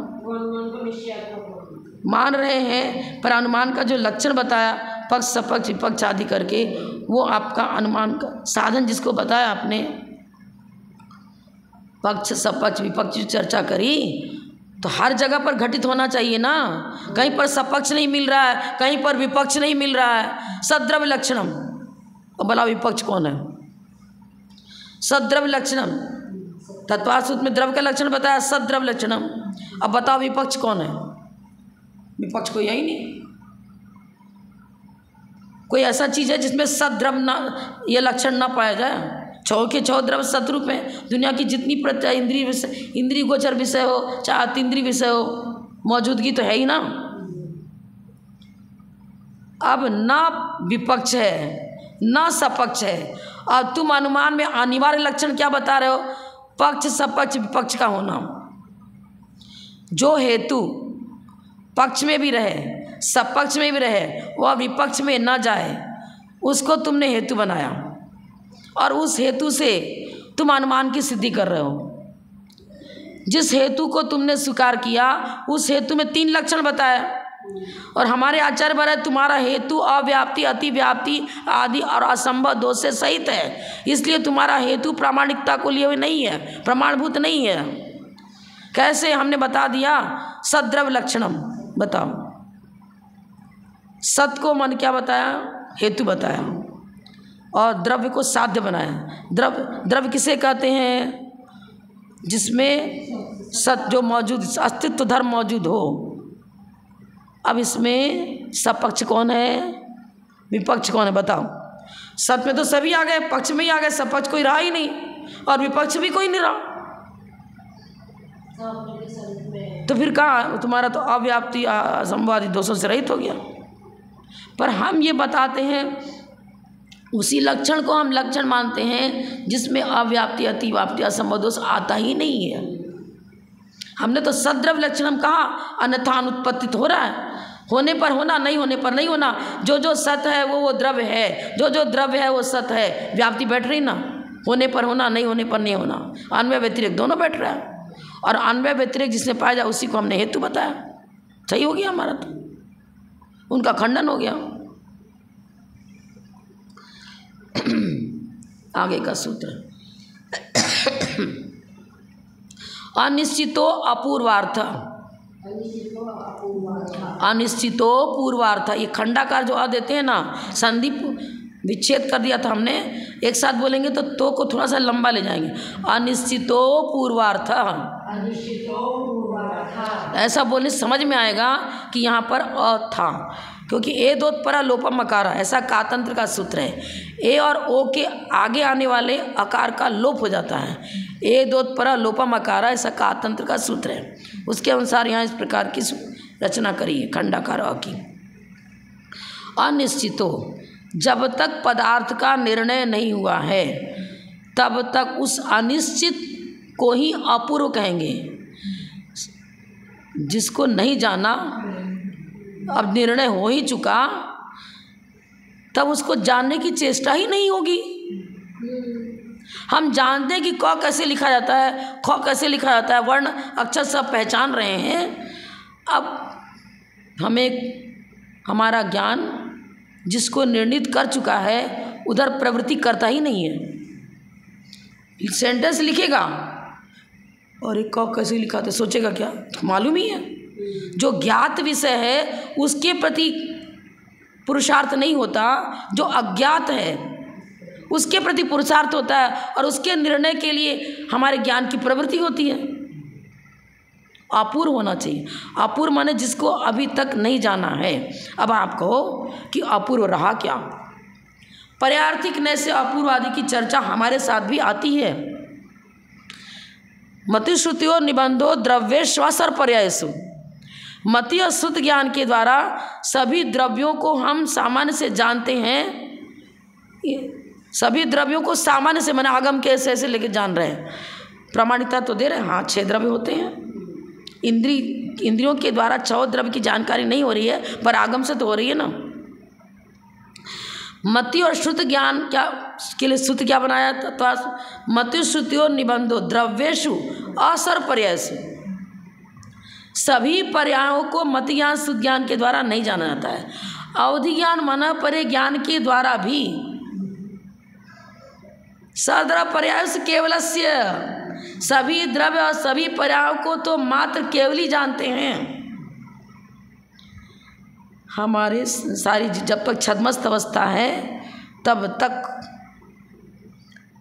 मान रहे हैं पर अनुमान का जो लक्षण बताया, पक्ष सपक्ष विपक्ष आदि करके, वो आपका अनुमान का साधन जिसको बताया आपने, पक्ष सपक्ष विपक्ष चर्चा करी, तो हर जगह पर घटित होना चाहिए ना। कहीं पर सपक्ष नहीं मिल रहा है, कहीं पर विपक्ष नहीं मिल रहा है। सद्रव्य लक्षणम, और भला विपक्ष कौन है? सद्रव्य लक्षणम, तत्वार्थ सूत्र में द्रव्य का लक्षण बताया, सद्रव्य लक्षणम। अब बताओ विपक्ष कौन है? विपक्ष कोई यही नहीं, कोई ऐसा चीज़ है जिसमें सद्रव्य ना, ये लक्षण ना पाया जाए। छौ के छौ द्रव्य सतरूप में, दुनिया की जितनी प्रत्यय इंद्रिय गोचर विषय हो, चाहे अतीन्द्रिय विषय हो, मौजूदगी तो है ही ना। अब ना विपक्ष है ना सपक्ष है, और तुम अनुमान में अनिवार्य लक्षण क्या बता रहे हो? पक्ष सपक्ष विपक्ष का होना। जो हेतु पक्ष में भी रहे सपक्ष में भी रहे, वह विपक्ष में न जाए, उसको तुमने हेतु बनाया, और उस हेतु से तुम अनुमान की सिद्धि कर रहे हो। जिस हेतु को तुमने स्वीकार किया उस हेतु में 3 लक्षण बताया, और हमारे आचार्य बताए तुम्हारा हेतु अव्याप्ति अतिव्याप्ति आदि और असंभव दोष से सहित है, इसलिए तुम्हारा हेतु प्रामाणिकता को लिए हुए नहीं है, प्रमाणभूत नहीं है। कैसे? हमने बता दिया, सद्रव्य लक्षणम। बताओ, सत को मन क्या बताया? हेतु बताया, और द्रव्य को साध्य बनाया। द्रव्य किसे कहते हैं? जिसमें सत जो मौजूद, अस्तित्व धर्म मौजूद हो। अब इसमें सपक्ष कौन है, विपक्ष कौन है? बताओ। सत में तो सभी आ गए, पक्ष में ही आ गए, सपक्ष कोई रहा ही नहीं, और विपक्ष भी कोई नहीं रहा। तो फिर कहाँ तुम्हारा तो अव्याप्ति असंभव आदि दोषों से रहित हो गया। पर हम ये बताते हैं उसी लक्षण को हम लक्षण मानते हैं जिसमें अव्याप्ति, अतिव्याप्ति, असंभव दोष आता ही नहीं है। हमने तो सद्रव्य लक्षण हम कहा, अन्यथा अनुत्पत्ति हो रहा है, होने पर होना, नहीं होने पर नहीं होना। जो जो सत है वो द्रव्य है, जो जो द्रव्य है वो सत है। व्याप्ति बैठ रही ना, होने पर होना, नहीं होने पर नहीं होना। अन्वय व्यतिरेक दोनों बैठ रहा है, और अन्वय व्यतिरेक जिसने पाया जाए उसी को हमने हेतु बताया। सही हो गया हमारा, तो उनका खंडन हो गया। आगे का सूत्र, अनिश्चितो अपूर्वार्थ, अनिश्चितो पूर्वार्थ। ये खंडाकार जो आ देते हैं ना, संधि विच्छेद कर दिया था हमने, एक साथ बोलेंगे तो को थोड़ा सा लंबा ले जाएंगे। अनिश्चितो पूर्वार्थ, ऐसा बोलने समझ में आएगा कि यहाँ पर अ था, क्योंकि ए दोत्परा लोपम अकार, ऐसा कातंत्र का सूत्र है। ए और ओ के आगे आने वाले अकार का लोप हो जाता है। ए दोत्परा लोपम अकार, ऐसा कातंत्र का सूत्र है। उसके अनुसार यहाँ इस प्रकार की रचना करी है खंडाकार अ की। अनिश्चितो, जब तक पदार्थ का निर्णय नहीं हुआ है तब तक उस अनिश्चित को ही अपूर्व कहेंगे। जिसको नहीं जाना, अब निर्णय हो ही चुका, तब उसको जानने की चेष्टा ही नहीं होगी। हम जानते हैं कि क कैसे लिखा जाता है, ख कैसे लिखा जाता है, वर्ण अक्षर सब पहचान रहे हैं। अब हमें हमारा ज्ञान जिसको निर्णित कर चुका है उधर प्रवृत्ति करता ही नहीं है। सेंटेंस लिखेगा और एक क कैसे लिखा था सोचेगा क्या, मालूम ही है। जो ज्ञात विषय है उसके प्रति पुरुषार्थ नहीं होता, जो अज्ञात है उसके प्रति पुरुषार्थ होता है, और उसके निर्णय के लिए हमारे ज्ञान की प्रवृत्ति होती है। अपूर्व होना चाहिए। अपूर्व माने जिसको अभी तक नहीं जाना है। अब आप कहो कि अपूर्व रहा क्या? पर्यार्थिक नय से अपूर्व आदि की चर्चा हमारे साथ भी आती है। मति श्रुतियों निबंधो द्रव्येश्वासर पर्यायसु, मति और श्रुत ज्ञान के द्वारा सभी द्रव्यों को हम सामान्य से जानते हैं। सभी द्रव्यों को सामान्य से माने आगम के ऐसे लेके जान रहे हैं। प्रमाणिकता तो दे रहे हैं, हाँ 6 द्रव्य होते हैं। इंद्रियों के द्वारा 6 द्रव्य की जानकारी नहीं हो रही है, पर आगम से तो हो रही है ना। मति और श्रुत ज्ञान क्या के लिए श्रुत क्या बनाया था? तो मति श्रुतियों निबंधो द्रव्येषु असर पर्यायसु, सभी पर्यायों को मति ज्ञान श्रुत ज्ञान के द्वारा नहीं जाना जाता है। अवधि ज्ञान मन परे ज्ञान के द्वारा भी सद्रव्य पर्याय से केवलस्य, सभी द्रव्य और सभी पर्यायों को तो मात्र केवल ही जानते हैं। हमारे सारी जब तक छद्मस्त अवस्था है तब तक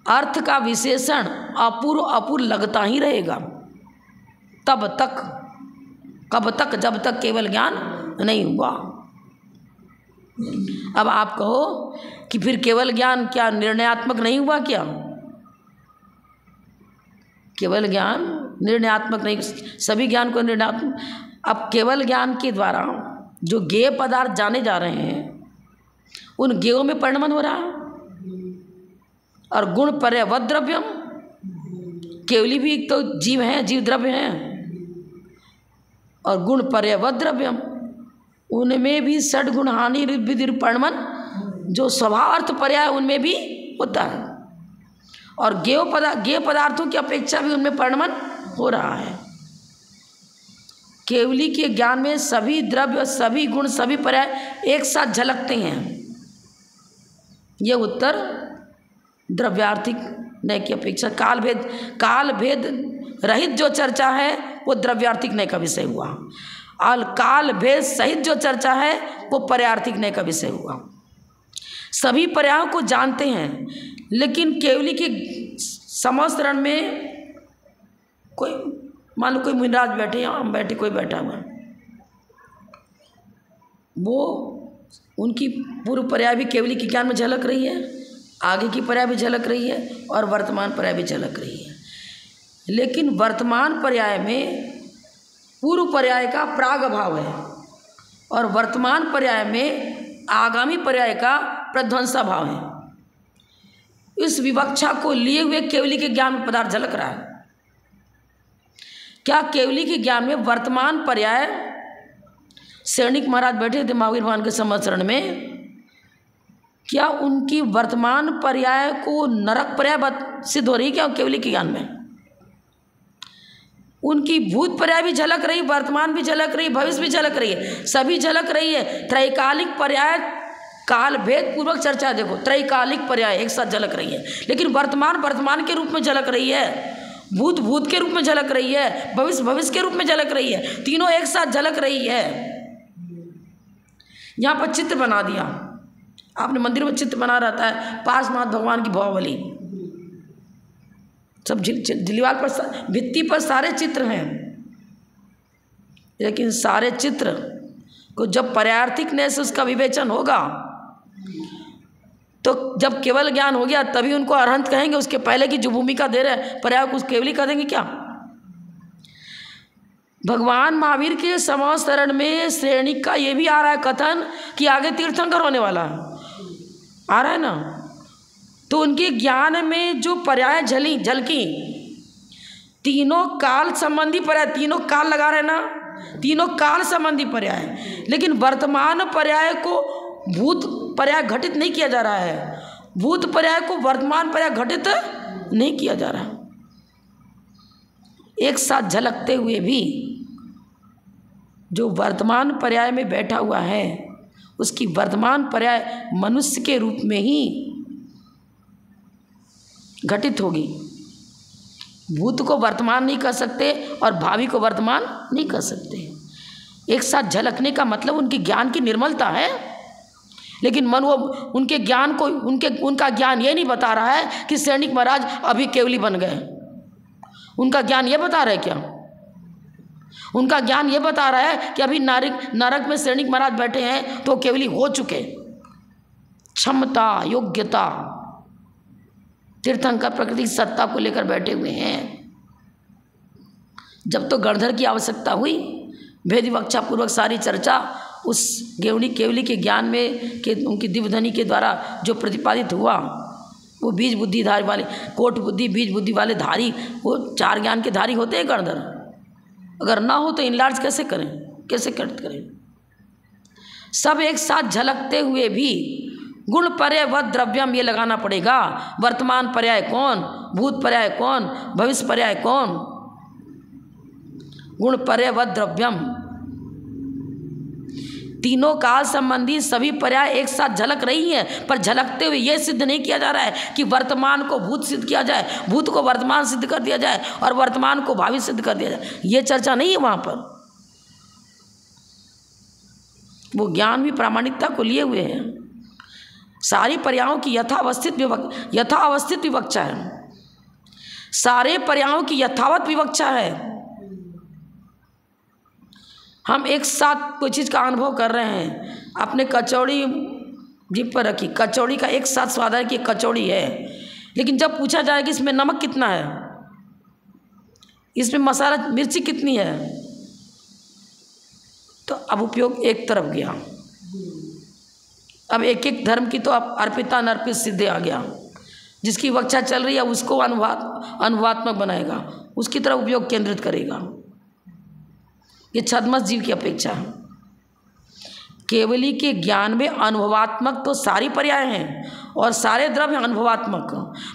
अर्थ का विशेषण अपूर्व अपूर्व लगता ही रहेगा। तब तक, कब तक? जब तक केवल ज्ञान नहीं हुआ। अब आप कहो कि फिर केवल ज्ञान क्या निर्णयात्मक नहीं हुआ क्या? केवल ज्ञान निर्णयात्मक नहीं, सभी ज्ञान को निर्णयात्मक। अब केवल ज्ञान के द्वारा जो ज्ञेय पदार्थ जाने जा रहे हैं उन ज्ञेयों में परिणमन हो रहा है। और गुण पर्यवद द्रव्यम, केवली भी एक तो जीव हैं, जीव द्रव्य हैं, और गुण पर्यवद द्रव्यम, उनमें भी षड्गुण हानि विधि परिणमन जो स्वभाव अर्थ पर्याय उनमें भी होता है। और ज्ञेय पदार्थों की अपेक्षा भी उनमें परिणमन हो रहा है। केवली के ज्ञान में सभी द्रव्य, सभी गुण, सभी पर्याय एक साथ झलकते हैं। ये उत्तर द्रव्यार्थिक नय की अपेक्षा काल भेद रहित जो चर्चा है वो द्रव्यार्थिक नय का विषय हुआ, और काल भेद सहित जो चर्चा है वो पर्यार्थिक नय का विषय हुआ। सभी पर्यायों को जानते हैं, लेकिन केवली के समस्तरण में कोई, मान लो कोई मुनिराज बैठे या हम बैठे, कोई बैठा हुआ, वो उनकी पूर्व पर्याय भी केवली के ज्ञान में झलक रही है, आगे की पर्याय भी झलक रही है, और वर्तमान पर्याय भी झलक रही है। लेकिन वर्तमान पर्याय में पूर्व पर्याय का प्राग अभाव है, और वर्तमान पर्याय में आगामी पर्याय का प्रध्वंसा भाव है। इस विवक्षा को लिए हुए केवली के ज्ञान में पदार्थ झलक रहा है। क्या केवली के ज्ञान में वर्तमान पर्याय, सैनिक महाराज बैठे थे महावीर भगवान के संवत्सरण में, क्या उनकी वर्तमान पर्याय को नरक पर्याय सिद्ध हो रही क्या केवली के ज्ञान में? उनकी भूत पर्याय भी झलक रही, वर्तमान भी झलक रही, भविष्य भी झलक रही है, सभी झलक रही है। त्रैकालिक पर्याय काल भेद पूर्वक चर्चा देखो, त्रैकालिक पर्याय एक साथ झलक रही है, लेकिन वर्तमान वर्तमान के रूप में झलक रही है, भूत भूत के रूप में झलक रही है, भविष्य भविष्य के रूप में झलक रही है, तीनों एक साथ झलक रही है। यहाँ पर चित्र बना दिया आपने, मंदिर में चित्र बना रहता है पार्श्वनाथ भगवान की भवावली, सब दीवार पर भित्ति पर सारे चित्र हैं, लेकिन सारे चित्र को जब पर्यायर्थिक से उसका विवेचन होगा तो जब केवल ज्ञान हो गया तभी उनको अरहंत कहेंगे। उसके पहले की जो भूमिका दे रहे पर्याय को केवली कह देंगे क्या? भगवान महावीर के संवत्सरण में श्रेणी का ये भी आ रहा है कथन कि आगे तीर्थंकर होने वाला है, आ रहा है ना। तो उनके ज्ञान में जो पर्याय झलकी, तीनों काल संबंधी पर्याय, तीनों काल लगा रहे ना, तीनों काल संबंधी पर्याय, लेकिन वर्तमान पर्याय को भूत पर्याय घटित नहीं किया जा रहा है, भूत पर्याय को वर्तमान पर्याय घटित नहीं किया जा रहा। एक साथ झलकते हुए भी जो वर्तमान पर्याय में बैठा हुआ है उसकी वर्तमान पर्याय मनुष्य के रूप में ही घटित होगी। भूत को वर्तमान नहीं कर सकते और भावी को वर्तमान नहीं कर सकते। एक साथ झलकने का मतलब उनके ज्ञान की निर्मलता है, लेकिन मन वो उनके ज्ञान को उनका ज्ञान ये नहीं बता रहा है कि सैनिक महाराज अभी केवली बन गए। उनका ज्ञान ये बता रहा है क्या? उनका ज्ञान ये बता रहा है कि अभी नरक में सैनिक महाराज बैठे हैं तो केवली हो चुके। क्षमता, योग्यता, तीर्थंकर प्रकृति की सत्ता को लेकर बैठे हुए हैं। जब तो गणधर की आवश्यकता हुई, भेद विवक्षा पूर्वक सारी चर्चा उस केवली के ज्ञान में के उनकी दिव्यधनी के द्वारा जो प्रतिपादित हुआ, वो बीज बुद्धि धारी वाले, कोट बुद्धि बीज बुद्धि वाले धारी, वो चार ज्ञान के धारी होते हैं गणधर। अगर ना हो तो इनलार्ज कैसे करें, कैसे करें? सब एक साथ झलकते हुए भी गुण पर्याय वद द्रव्यम ये लगाना पड़ेगा। वर्तमान पर्याय कौन, भूत पर्याय कौन, भविष्य पर्याय कौन? गुण पर्याय वद द्रव्यम, तीनों काल संबंधी सभी पर्याय एक साथ झलक रही हैं, पर झलकते हुए यह सिद्ध नहीं किया जा रहा है कि वर्तमान को भूत सिद्ध किया जाए, भूत को वर्तमान सिद्ध कर दिया जाए और वर्तमान को भावी सिद्ध कर दिया जाए। ये चर्चा नहीं है वहाँ पर। वो ज्ञान भी प्रामाणिकता को लिए हुए हैं। सारी पर्यायों की यथावस्थित विवक्षा है, सारे पर्यायों की यथावत विवक्षा है। हम एक साथ कोई चीज़ का अनुभव कर रहे हैं, आपने कचौड़ी जीभ पर रखी, कचौड़ी का एक साथ स्वाद है कि कचौड़ी है, लेकिन जब पूछा जाए कि इसमें नमक कितना है, इसमें मसाला मिर्ची कितनी है, तो अब उपयोग एक तरफ गया। अब एक एक धर्म की तो अब अर्पिता अनर्पित सिद्धे आ गया। जिसकी विवक्षा चल रही है उसको अनुवात्मक बनाएगा, उसकी तरफ उपयोग केंद्रित करेगा। ये छद्मस जीव की अपेक्षा है। केवली के ज्ञान में अनुभवात्मक तो सारी पर्याय हैं और सारे द्रव्य अनुभवात्मक,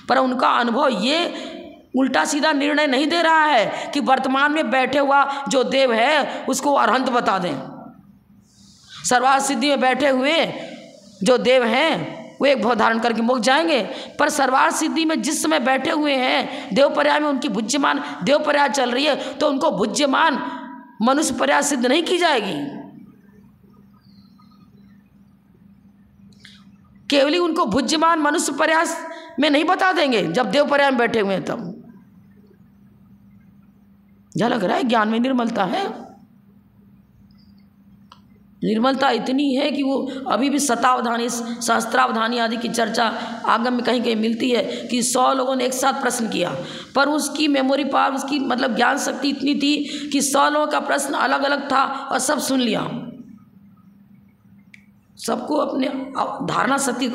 पर उनका अनुभव ये उल्टा सीधा निर्णय नहीं दे रहा है कि वर्तमान में बैठे हुआ जो देव है उसको अरहंत बता दें। सर्वार्थ सिद्धि में बैठे हुए जो देव हैं वो एक भाव धारण करके मुक्त जाएंगे, पर सर्वार्थ सिद्धि में जिस समय बैठे हुए हैं देव पर्याय में उनकी भुज्यमान देव पर्याय चल रही है, तो उनको भुज्यमान मनुष्य पर्याय सिद्ध नहीं की जाएगी। केवली उनको भुज्यमान मनुष्य पर्याय में नहीं बता देंगे जब देव पर्याय में बैठे हुए हैं। तब झलक रहा है ज्ञान में निर्मलता है। निर्मलता इतनी है कि वो अभी भी शतावधानी सहस्त्रावधानी आदि की चर्चा आगम में कहीं कहीं मिलती है कि 100 लोगों ने एक साथ प्रश्न किया, पर उसकी मेमोरी पावर, उसकी मतलब ज्ञान शक्ति इतनी थी कि 100 लोगों का प्रश्न अलग अलग था और सब सुन लिया। सबको अपने धारणा शक्ति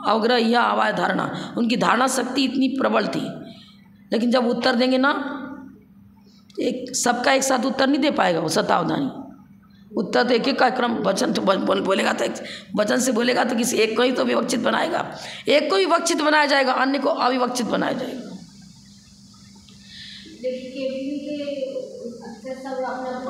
अवग्रह या आवाज धारणा, उनकी धारणा शक्ति इतनी प्रबल थी, लेकिन जब उत्तर देंगे ना, एक सबका एक साथ उत्तर नहीं दे पाएगा वो शतावधानी। उत्तर तो एक एक का क्रम वचन तो बोलेगा, तो वचन से बोलेगा तो किसी एक को ही तो विवक्षित बनाएगा, एक को विवक्षित बनाया जाएगा, अन्य को अविवक्षित बनाया जाएगा।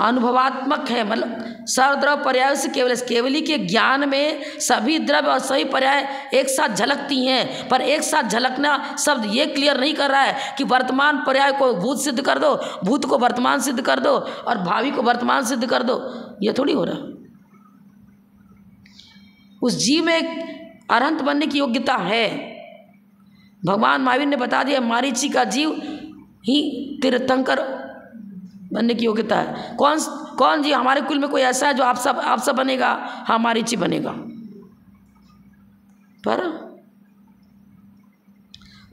अनुभवात्मक है, मतलब सर्वद्रव पर्याय से केवली के ज्ञान में सभी द्रव्य और सभी पर्याय एक साथ झलकती हैं, पर एक साथ झलकना शब्द ये क्लियर नहीं कर रहा है कि वर्तमान पर्याय को भूत सिद्ध कर दो, भूत को वर्तमान सिद्ध कर दो और भावी को वर्तमान सिद्ध कर दो, ये थोड़ी हो रहा। उस जीव में एक अरहंत बनने की योग्यता है। भगवान महावीर ने बता दिया, मारीची का जीव ही तीर्थंकर बनने की योग्यता है। कौन जी हमारे कुल में कोई ऐसा है जो आप सब बनेगा? हाँ, मारीची बनेगा। पर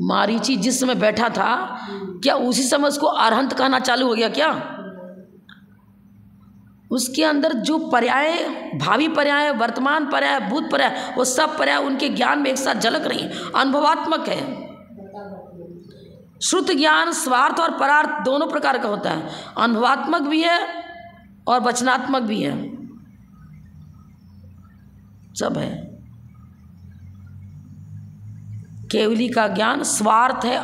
मारीची जिस समय बैठा था, क्या उसी समय उसको अरहंत कहना चालू हो गया क्या? उसके अंदर जो पर्याय, भावी पर्याय, वर्तमान पर्याय, भूत पर्याय, वो सब पर्याय उनके ज्ञान में एक साथ झलक रही, अनुभवात्मक है। श्रुत ज्ञान स्वार्थ और परार्थ दोनों प्रकार का होता है, अनुभवात्मक भी है और वचनात्मक भी है, सब है। केवली का ज्ञान स्वार्थ है,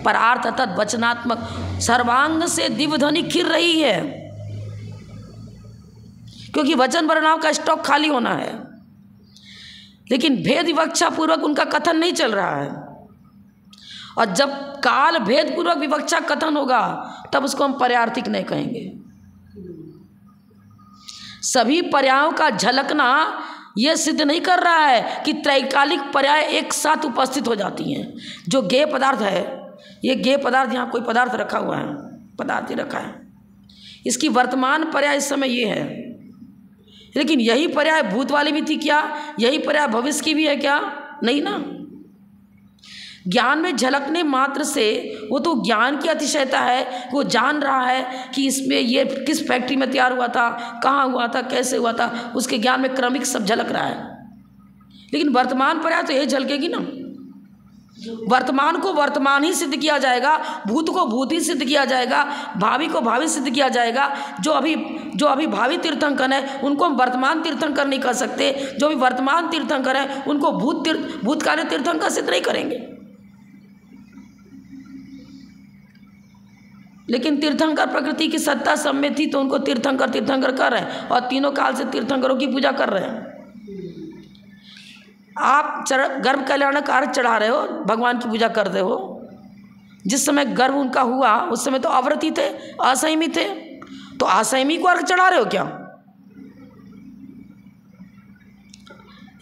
परार्थ अर्थात वचनात्मक, सर्वांग से दिव्य ध्वनि खिर रही है, क्योंकि वचन वर्णाओं का स्टॉक खाली होना है, लेकिन भेद विवक्षा पूर्वक उनका कथन नहीं चल रहा है। और जब काल भेद पूर्वक विवक्षा कथन होगा तब उसको हम पर्यार्थिक नहीं कहेंगे। सभी पर्यायों का झलकना यह सिद्ध नहीं कर रहा है कि त्रैकालिक पर्याय एक साथ उपस्थित हो जाती हैं। जो गेय पदार्थ है, ये गेय पदार्थ, यहाँ कोई पदार्थ रखा हुआ है, पदार्थ ही रखा है, इसकी वर्तमान पर्याय इस समय ये है, लेकिन यही पर्याय भूत वाली भी थी क्या? यही पर्याय भविष्य की भी है क्या? नहीं ना। ज्ञान में झलकने मात्र से वो तो ज्ञान की अतिशयता है, वो जान रहा है कि इसमें ये किस फैक्ट्री में तैयार हुआ था, कहाँ हुआ था, कैसे हुआ था, उसके ज्ञान में क्रमिक सब झलक रहा है। लेकिन वर्तमान पर्याय तो ये झलकेगी ना। वर्तमान को वर्तमान ही सिद्ध किया जाएगा, भूत को भूत ही सिद्ध किया जाएगा, भावी को भावी सिद्ध किया जाएगा। जो अभी भावी तीर्थंकर है उनको हम वर्तमान तीर्थंकर नहीं कर सकते, जो भी वर्तमान तीर्थंकर है उनको भूतकालीन तीर्थंकर सिद्ध नहीं करेंगे। लेकिन तीर्थंकर प्रकृति की सत्ता सब में थी तो उनको तीर्थंकर कर रहे हैं, और तीनों काल से तीर्थंकरों की पूजा कर रहे हैं। आप गर्भ कल्याणक अर्घ चढ़ा रहे हो, भगवान की पूजा कर रहे हो। जिस समय गर्भ उनका हुआ उस समय तो अव्रती थे, असंयमी थे, तो असंयमी को अर्घ चढ़ा रहे हो क्या?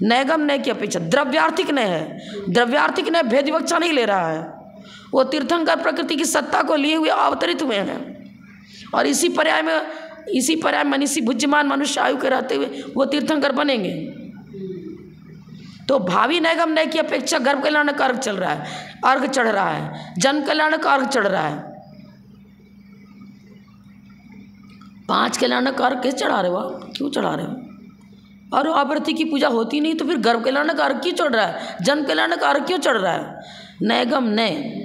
नैगम नय की अपेक्षा द्रव्यार्थिक नय है, द्रव्यार्थिक नय भेद विवक्षा नहीं ले रहा है, वो तीर्थंकर प्रकृति की सत्ता को लिए हुए अवतरित हुए हैं। और इसी पर्याय मनीषी भुज्यमान मनुष्य आयु के रहते हुए वो तीर्थंकर बनेंगे। तो भावी नैगम नय की अपेक्षा गर्भ कल्याण का अर्घ चल रहा है, अर्घ चढ़ रहा है, जन्म कल्याण का अर्घ चढ़ रहा है। 5 कल्याण का अर्घ कैसे चढ़ा रहे हो? क्यों चढ़ा रहे हो? और अवृत्ति की पूजा होती नहीं तो फिर गर्भ कल्याण का अर्घ क्यों चढ़ रहा है, जन्म कल्याण का अर्घ क्यों चढ़ रहा है? नैगम नय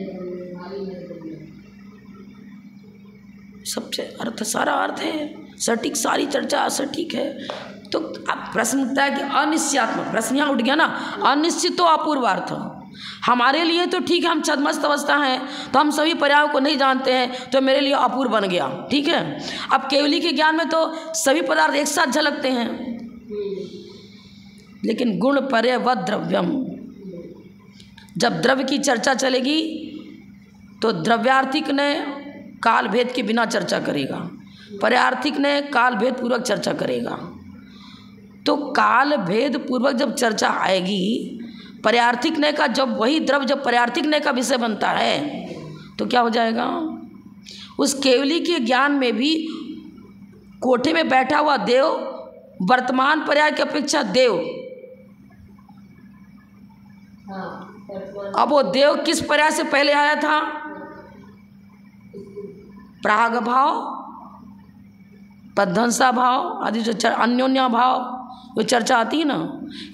सबसे अर्थ, सारा अर्थ है सटीक, सारी चर्चा सटीक है। तो अब प्रश्न उठता है कि अनिश्चयात्मक, प्रश्न यहाँ उठ गया ना, अनिश्चित तो अपूर्वार्थ। हमारे लिए तो ठीक है, हम छद्मस्त अवस्था हैं तो हम सभी पर्यायों को नहीं जानते हैं, तो मेरे लिए अपूर्व बन गया, ठीक है। अब केवली के ज्ञान में तो सभी पदार्थ एक साथ झलकते हैं, लेकिन गुण पर्य व द्रव्यम, जब द्रव्य की चर्चा चलेगी तो द्रव्यार्थिक ने काल भेद के बिना चर्चा करेगा, पर्यार्थिक ने काल भेद पूर्वक चर्चा करेगा। तो काल भेद पूर्वक जब चर्चा आएगी, पर्यार्थिक ने का जब वही द्रव्य जब पर्यार्थिक ने का विषय बनता है तो क्या हो जाएगा? उस केवली के ज्ञान में भी कोठे में बैठा हुआ देव वर्तमान पर्याय की अपेक्षा देव, अब वो देव किस पर्याय से पहले आया था? प्राग भाव, पद्धंसा भाव आदि जो अन्योन्या भाव, वो चर्चा आती है ना,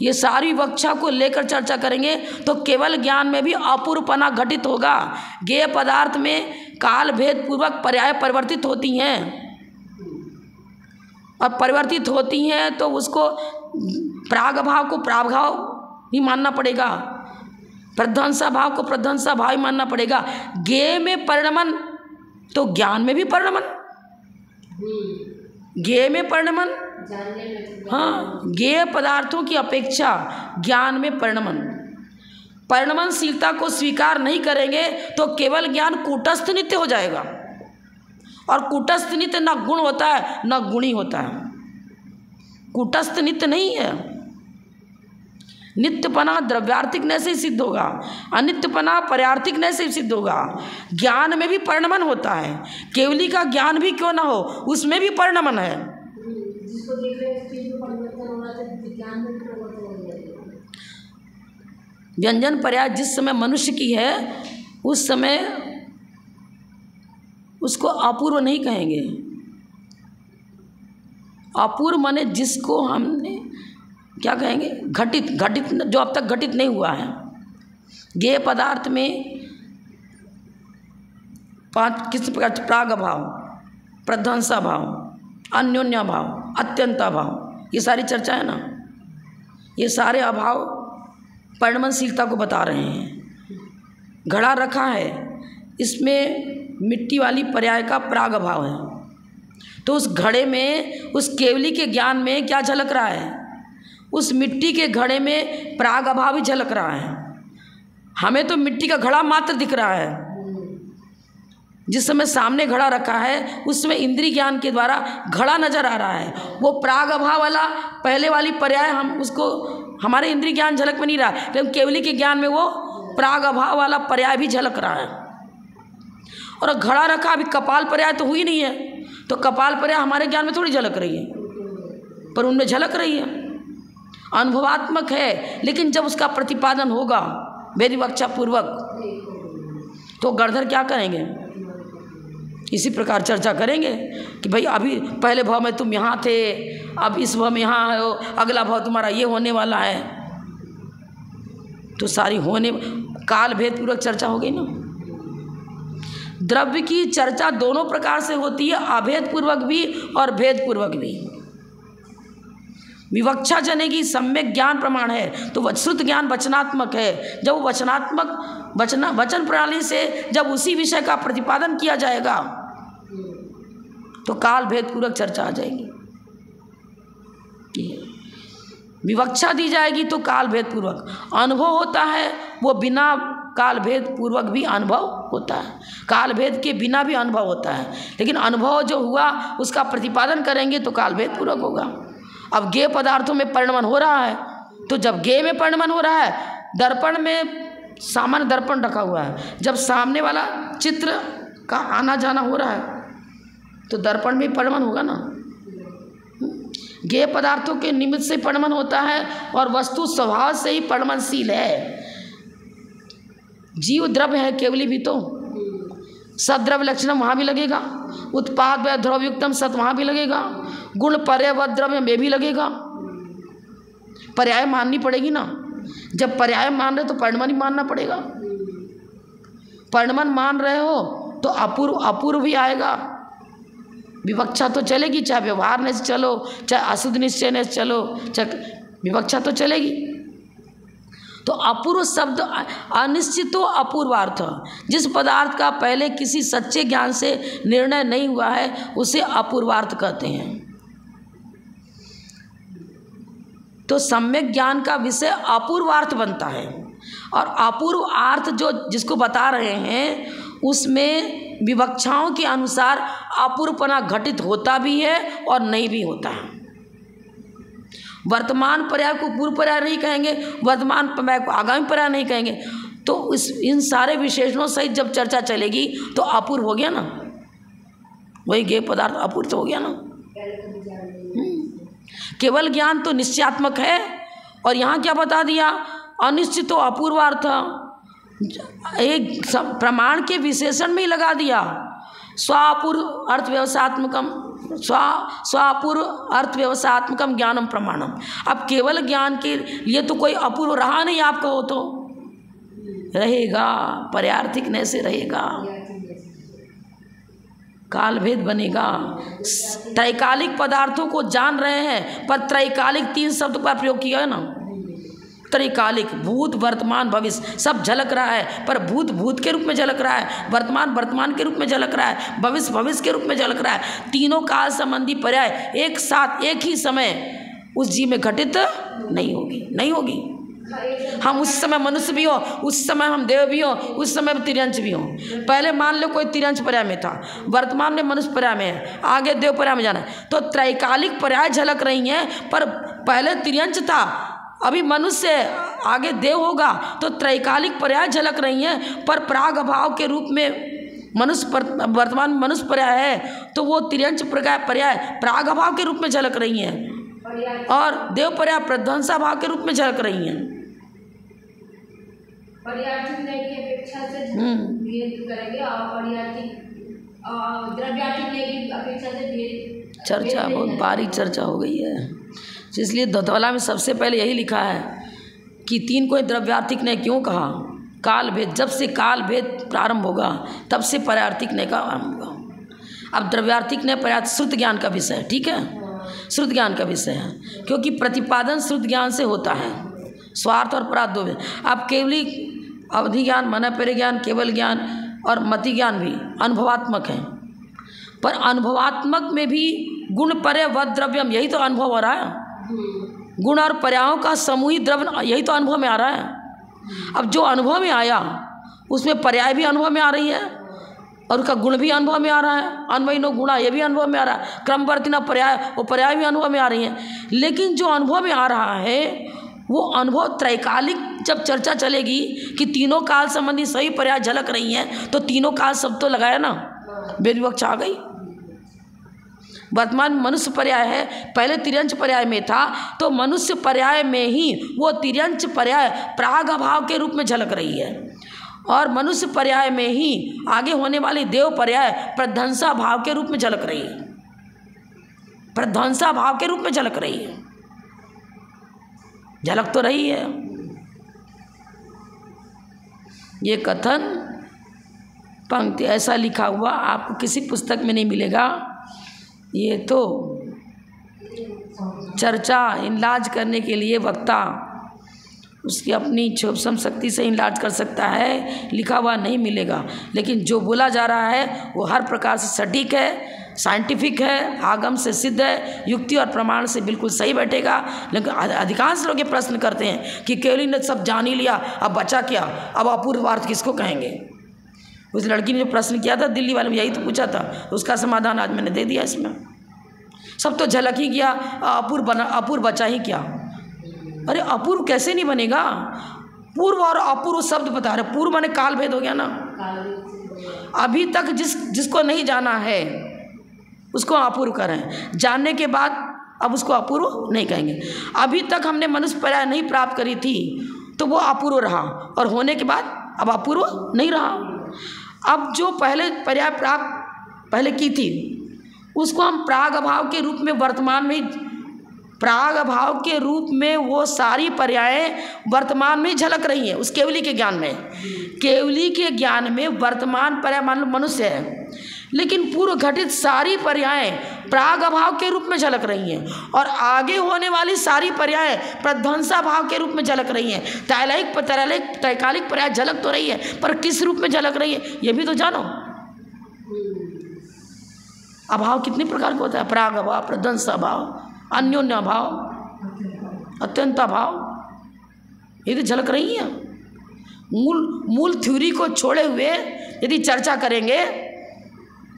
ये सारी विवक्षा को लेकर चर्चा करेंगे तो केवल ज्ञान में भी अपूर्वपना घटित होगा। ज्ञेय पदार्थ में काल भेद पूर्वक पर्याय परिवर्तित होती हैं, और परिवर्तित होती हैं तो उसको प्रागभाव को प्रागभाव ही मानना पड़ेगा, प्रध्वंसा भाव को प्रध्वंसा भाव ही मानना पड़ेगा। ज्ञेय में परिणमन तो ज्ञान में भी परिणमन, ज्ञेय में परिणमन, हाँ, ज्ञेय पदार्थों की अपेक्षा ज्ञान में परिणमन, परिणमनशीलता को स्वीकार नहीं करेंगे तो केवल ज्ञान कूटस्थ नित्य हो जाएगा, और कूटस्थ नित्य न गुण होता है न गुणी होता है, कूटस्थ नित्य नहीं है। नित्यपना द्रव्यार्थिक न से ही सिद्ध होगा, अनित्यपना पर्यार्थिक न से ही सिद्ध होगा। ज्ञान में भी परिणमन होता है, केवली का ज्ञान भी क्यों ना हो उसमें भी परिणमन है। जिसको देख रहे हैं चीज में परिवर्तन हो रहा है, ज्ञान में परिवर्तन हो जाएगा। व्यंजन पर्याय जिस समय मनुष्य की है उस समय उसको अपूर्व नहीं कहेंगे। अपूर्व माने जिसको हमने क्या कहेंगे, घटित, घटित जो अब तक घटित नहीं हुआ है। ज्ञेय पदार्थ में 5 किस प्रकार, प्राग भाव, प्रध्वंसा भाव, अन्योन्या भाव, अत्यंता भाव, ये सारी चर्चा है ना, ये सारे अभाव परिणमनशीलता को बता रहे हैं। घड़ा रखा है, इसमें मिट्टी वाली पर्याय का प्राग भाव है, तो उस घड़े में, उस केवली के ज्ञान में क्या झलक रहा है, उस मिट्टी के घड़े में प्राग अभाव ही झलक रहा है। हमें तो मिट्टी का घड़ा मात्र दिख रहा है, जिस समय सामने घड़ा रखा है उसमें इंद्रिय ज्ञान के द्वारा घड़ा नजर आ रहा है। वो प्राग अभाव वाला पहले वाली पर्याय हम उसको हमारे इंद्रिय ज्ञान झलक में नहीं रहा, लेकिन केवली के ज्ञान में वो प्राग अभाव वाला पर्याय भी झलक रहा है। और घड़ा रखा, अभी कपाल पर्याय तो हुई नहीं है, तो कपाल पर्याय हमारे ज्ञान में थोड़ी झलक रही है, पर उनमें झलक रही है, अनुभवात्मक है। लेकिन जब उसका प्रतिपादन होगा वेद विवक्षा पूर्वक तो गणधर क्या करेंगे, इसी प्रकार चर्चा करेंगे कि भाई अभी पहले भाव में तुम यहाँ थे, अब इस भाव में यहाँ हो, अगला भाव तुम्हारा ये होने वाला है। तो सारी होने काल भेद पूर्वक चर्चा हो गई ना। द्रव्य की चर्चा दोनों प्रकार से होती है, अभेद पूर्वक भी और भेद पूर्वक भी। विवक्षा जने की सम्यक ज्ञान प्रमाण है, तो श्रुत ज्ञान वचनात्मक है। जब वो वचनात्मक वचन प्रणाली से जब उसी विषय का प्रतिपादन किया जाएगा तो काल भेद पूर्वक चर्चा आ जाएगी। विवक्षा दी जाएगी तो काल भेद पूर्वक अनुभव होता है, वो बिना काल भेद पूर्वक भी अनुभव होता है, काल भेद के बिना भी अनुभव होता है। लेकिन अनुभव जो हुआ उसका प्रतिपादन करेंगे तो काल भेद पूर्वक होगा। अब ज्ञेय पदार्थों में परिणमन हो रहा है, तो जब ज्ञेय में परिणमन हो रहा है, दर्पण में सामान्य दर्पण रखा हुआ है, जब सामने वाला चित्र का आना जाना हो रहा है तो दर्पण में परिणमन होगा ना। ज्ञेय पदार्थों के निमित्त से परिणमन होता है और वस्तु स्वभाव से ही परिणमनशील है। जीव द्रव्य है, केवली भी तो सद्रव्य लक्षणम वहाँ भी लगेगा, उत्पाद व द्रव्युक्तम सत वहाँ भी लगेगा, गुण पर्याय व द्रव्य में भी लगेगा। पर्याय माननी पड़ेगी ना, जब पर्याय मान रहे तो परिणमन ही मानना पड़ेगा। परिणमन मान रहे हो तो अपूर्व अपूर्व भी आएगा। विवक्षा तो चलेगी, चाहे व्यवहार ने से चलो, चाहे अशुद्ध निश्चय ने से चलो, चाहे विवक्षा तो चलेगी। तो अपूर्व शब्द अनिश्चितो अपूर्वार्थ, जिस पदार्थ का पहले किसी सच्चे ज्ञान से निर्णय नहीं हुआ है उसे अपूर्वार्थ कहते हैं। तो सम्यक ज्ञान का विषय अपूर्वार्थ बनता है, और अपूर्व अर्थ जो जिसको बता रहे हैं उसमें विवक्षाओं के अनुसार अपूर्वपना घटित होता भी है और नहीं भी होता है। वर्तमान पर्याय को पूर्व पर्याय नहीं कहेंगे, वर्तमान पर्याय को आगामी पर्याय नहीं कहेंगे। तो इन सारे विशेषणों सहित जब चर्चा चलेगी तो अपूर्व हो गया ना, वही ज्ञेय पदार्थ अपूर्व तो हो गया ना। केवल ज्ञान तो निश्चयात्मक है, और यहाँ क्या बता दिया, अनिश्चित तो अपूर्वार्थ, एक प्रमाण के विशेषण में ही लगा दिया। स्वापूर्व अर्थ व्यवसात्मकम स्वापूर्व अर्थव्यवस्थात्मकम ज्ञानम प्रमाणम। अब केवल ज्ञान के लिए तो कोई अपूर्व रहा नहीं आपका, हो तो रहेगा, पर्यार्थिक न से रहेगा, कालभेद बनेगा। त्रैकालिक पदार्थों को जान रहे हैं, पर त्रैकालिक 3 शब्द का प्रयोग किया है ना। त्रैकालिक, भूत वर्तमान भविष्य सब झलक रहा है, पर भूत भूत के रूप में झलक रहा है, वर्तमान वर्तमान के रूप में झलक रहा है, भविष्य भविष्य के रूप में झलक रहा है। तीनों काल संबंधी पर्याय एक साथ एक ही समय उस जीव में घटित नहीं होगी। हम उस समय मनुष्य भी हो, उस समय हम देव भी हो, उस समय तिर्यंच भी हो। पहले मान लो कोई तिर्यंच पर्याय में था, वर्तमान में मनुष्य पर्याय में है, आगे देव पर्याय में जाना है, तो त्रैकालिक पर्याय झलक रही हैं। पर पहले तिर्यंच था, अभी मनुष्य, आगे देव होगा, तो त्रैकालिक पर्याय झलक रही हैं। पर प्राग अभाव के रूप में मनुष्य वर्तमान में मनुष्य पर्याय है, तो वो तिर्यंच पर्याय प्राग अभाव के रूप में झलक रही हैं, और देव पर्याय प्रध्वंसा भाव के रूप में झलक रही हैं। पर्यार्थिक नय की अपेक्षा से भेद करेंगे, और पर्यार्थिक द्रव्यार्थिक नय की अपेक्षा से भेद। चर्चा बहुत बारीक चर्चा हो गई है, इसलिए दत्तवाला में सबसे पहले यही लिखा है कि 3 को द्रव्यार्थिक नय क्यों कहा। काल भेद, जब से काल भेद प्रारंभ होगा तब से पर्यार्थिक नय का आरंभ होगा। अब द्रव्यार्थिक नय पर्यार्थ श्रुत ज्ञान का विषय है, ठीक है, श्रुत ज्ञान का विषय है, क्योंकि प्रतिपादन श्रुत ज्ञान से होता है, स्वार्थ और परार्थ दो। अब केवली अवधि ज्ञान, मन परिज्ञान, केवल ज्ञान और मति ज्ञान भी अनुभवात्मक है, पर अनुभवात्मक में भी गुण पर्य व द्रव्यम, यही तो अनुभव हो रहा है। गुण और पर्यायों का समूहित द्रव्य, यही तो अनुभव में आ रहा है। अब जो अनुभव में आया उसमें पर्याय भी अनुभव में आ रही है, और उसका गुण भी अनुभव में आ रहा है। अन्वयिनो गुणा, ये भी अनुभव में आ रहा है। क्रमवर्तिना पर्याय, वो पर्याय भी अनुभव में आ रही हैं। लेकिन जो अनुभव में आ रहा है वो अनुभव त्रैकालिक जब चर्चा चलेगी कि तीनों काल संबंधी सही पर्याय झलक रही हैं, तो तीनों काल सब तो लगाया ना, भेद विवक्षा आ गई। वर्तमान मनुष्य पर्याय है, पहले तिर्यंच पर्याय में था, तो मनुष्य पर्याय में ही वो तिर्यंच पर्याय प्राग अभाव के रूप में झलक रही है, और मनुष्य पर्याय में ही आगे होने वाली देव पर्याय प्रध्वंसा भाव के रूप में झलक रही है, प्रध्वंसा भाव के रूप में झलक रही है, झलक तो रही है। ये कथन पंक्ति ऐसा लिखा हुआ आपको किसी पुस्तक में नहीं मिलेगा। ये तो चर्चा इलाज करने के लिए वक्ता उसकी अपनी क्षोभसम शक्ति से इलाज कर सकता है, लिखा हुआ नहीं मिलेगा। लेकिन जो बोला जा रहा है वो हर प्रकार से सटीक है, साइंटिफिक है, आगम से सिद्ध है, युक्ति और प्रमाण से बिल्कुल सही बैठेगा। लेकिन अधिकांश लोग ये प्रश्न करते हैं कि केवली ने सब जान ही लिया, अब बचा क्या, अब अपूर्वार्थ किसको कहेंगे। उस लड़की ने जो प्रश्न किया था दिल्ली वाले में, यही तो पूछा था, उसका समाधान आज मैंने दे दिया। इसमें सब तो झलक ही गया, अपूर्व बचा ही क्या। अरे अपूर्व कैसे नहीं बनेगा, पूर्व और अपूर्व शब्द बता रहे। पूर्व माने काल भेद हो गया ना। अभी तक जिसको नहीं जाना है उसको अपूर्व करें, जानने के बाद अब उसको अपूर्व नहीं कहेंगे। अभी तक हमने मनुष्य पर्याय नहीं प्राप्त करी थी तो वो अपूर्व रहा, और होने के बाद अब अपूर्व नहीं रहा। अब जो पहले पर्याय प्राप्त पहले की थी उसको हम प्राग अभाव के रूप में वर्तमान में, प्राग अभाव के रूप में वो सारी पर्यायें वर्तमान में झलक रही हैं। उस केवली के ज्ञान में, केवली के ज्ञान में वर्तमान पर्याय मान लो मनुष्य है, लेकिन पूर्व घटित सारी पर्यायें प्राग अभाव के रूप में झलक रही हैं, और आगे होने वाली सारी पर्यायें प्रध्वंसा भाव के रूप में झलक रही हैं। त्रैकालिक पर्याय झलक तो रही है, पर किस रूप में झलक रही है ये भी तो जानो। अभाव कितने प्रकार का होता है, प्राग अभाव, प्रध्वंसा भाव, अन्योन्य भाव, अत्यंत भाव, ये तो झलक रही है। मूल थ्योरी को छोड़े हुए यदि चर्चा करेंगे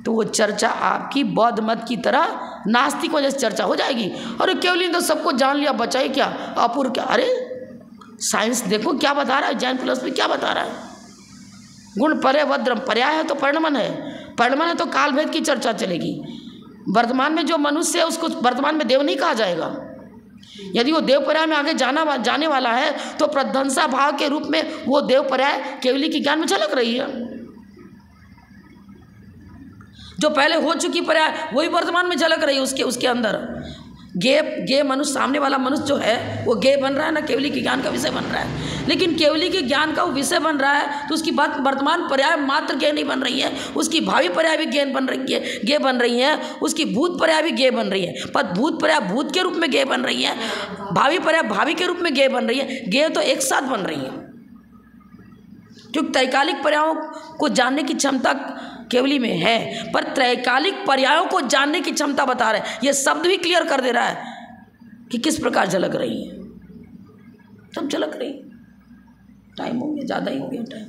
तो वो चर्चा आपकी बौद्ध मत की तरह नास्तिकों जैसी चर्चा हो जाएगी। अरे केवल तो सबको जान लिया, बचा ही क्या, अपूर्व क्या। अरे साइंस देखो क्या बता रहा है, जैन फिलॉसफी क्या बता रहा है। गुण पर्य वद्रम, पर्याय है तो परिणमन है, परिणमन है तो कालभेद की चर्चा चलेगी। वर्तमान में जो मनुष्य है उसको वर्तमान में देव नहीं कहा जाएगा। यदि वो देव पर्याय में आगे जाने वाला है तो प्रध्वंसा भाव के रूप में वो देव पर्याय केवली के ज्ञान में झलक रही है। जो पहले हो चुकी पर्याय वही वर्तमान में झलक रही है उसके अंदर। गे मनुष्य, सामने वाला मनुष्य जो है वो गे बन रहा है ना, केवली के ज्ञान का विषय बन रहा है। लेकिन केवली के ज्ञान का वो विषय बन रहा है तो उसकी बात वर्तमान पर्याय मात्र गे नहीं बन रही है, उसकी भावी पर्याय भी गे बन रही है, उसकी भूत पर्याय भी गे बन रही है। पर भूत पर्याय भूत के रूप में गे बन रही है, भावी पर्याय भावी के रूप में गे बन रही है। गे तो एक साथ बन रही है, क्योंकि त्रैकालिक पर्यायों को जानने की क्षमता केवली में है, पर त्रैकालिक पर्यायों को जानने की क्षमता बता रहे हैं। ये शब्द भी क्लियर कर दे रहा है कि किस प्रकार झलक रही है, सब झलक रही। टाइम हो गया, ज़्यादा ही हो गया टाइम।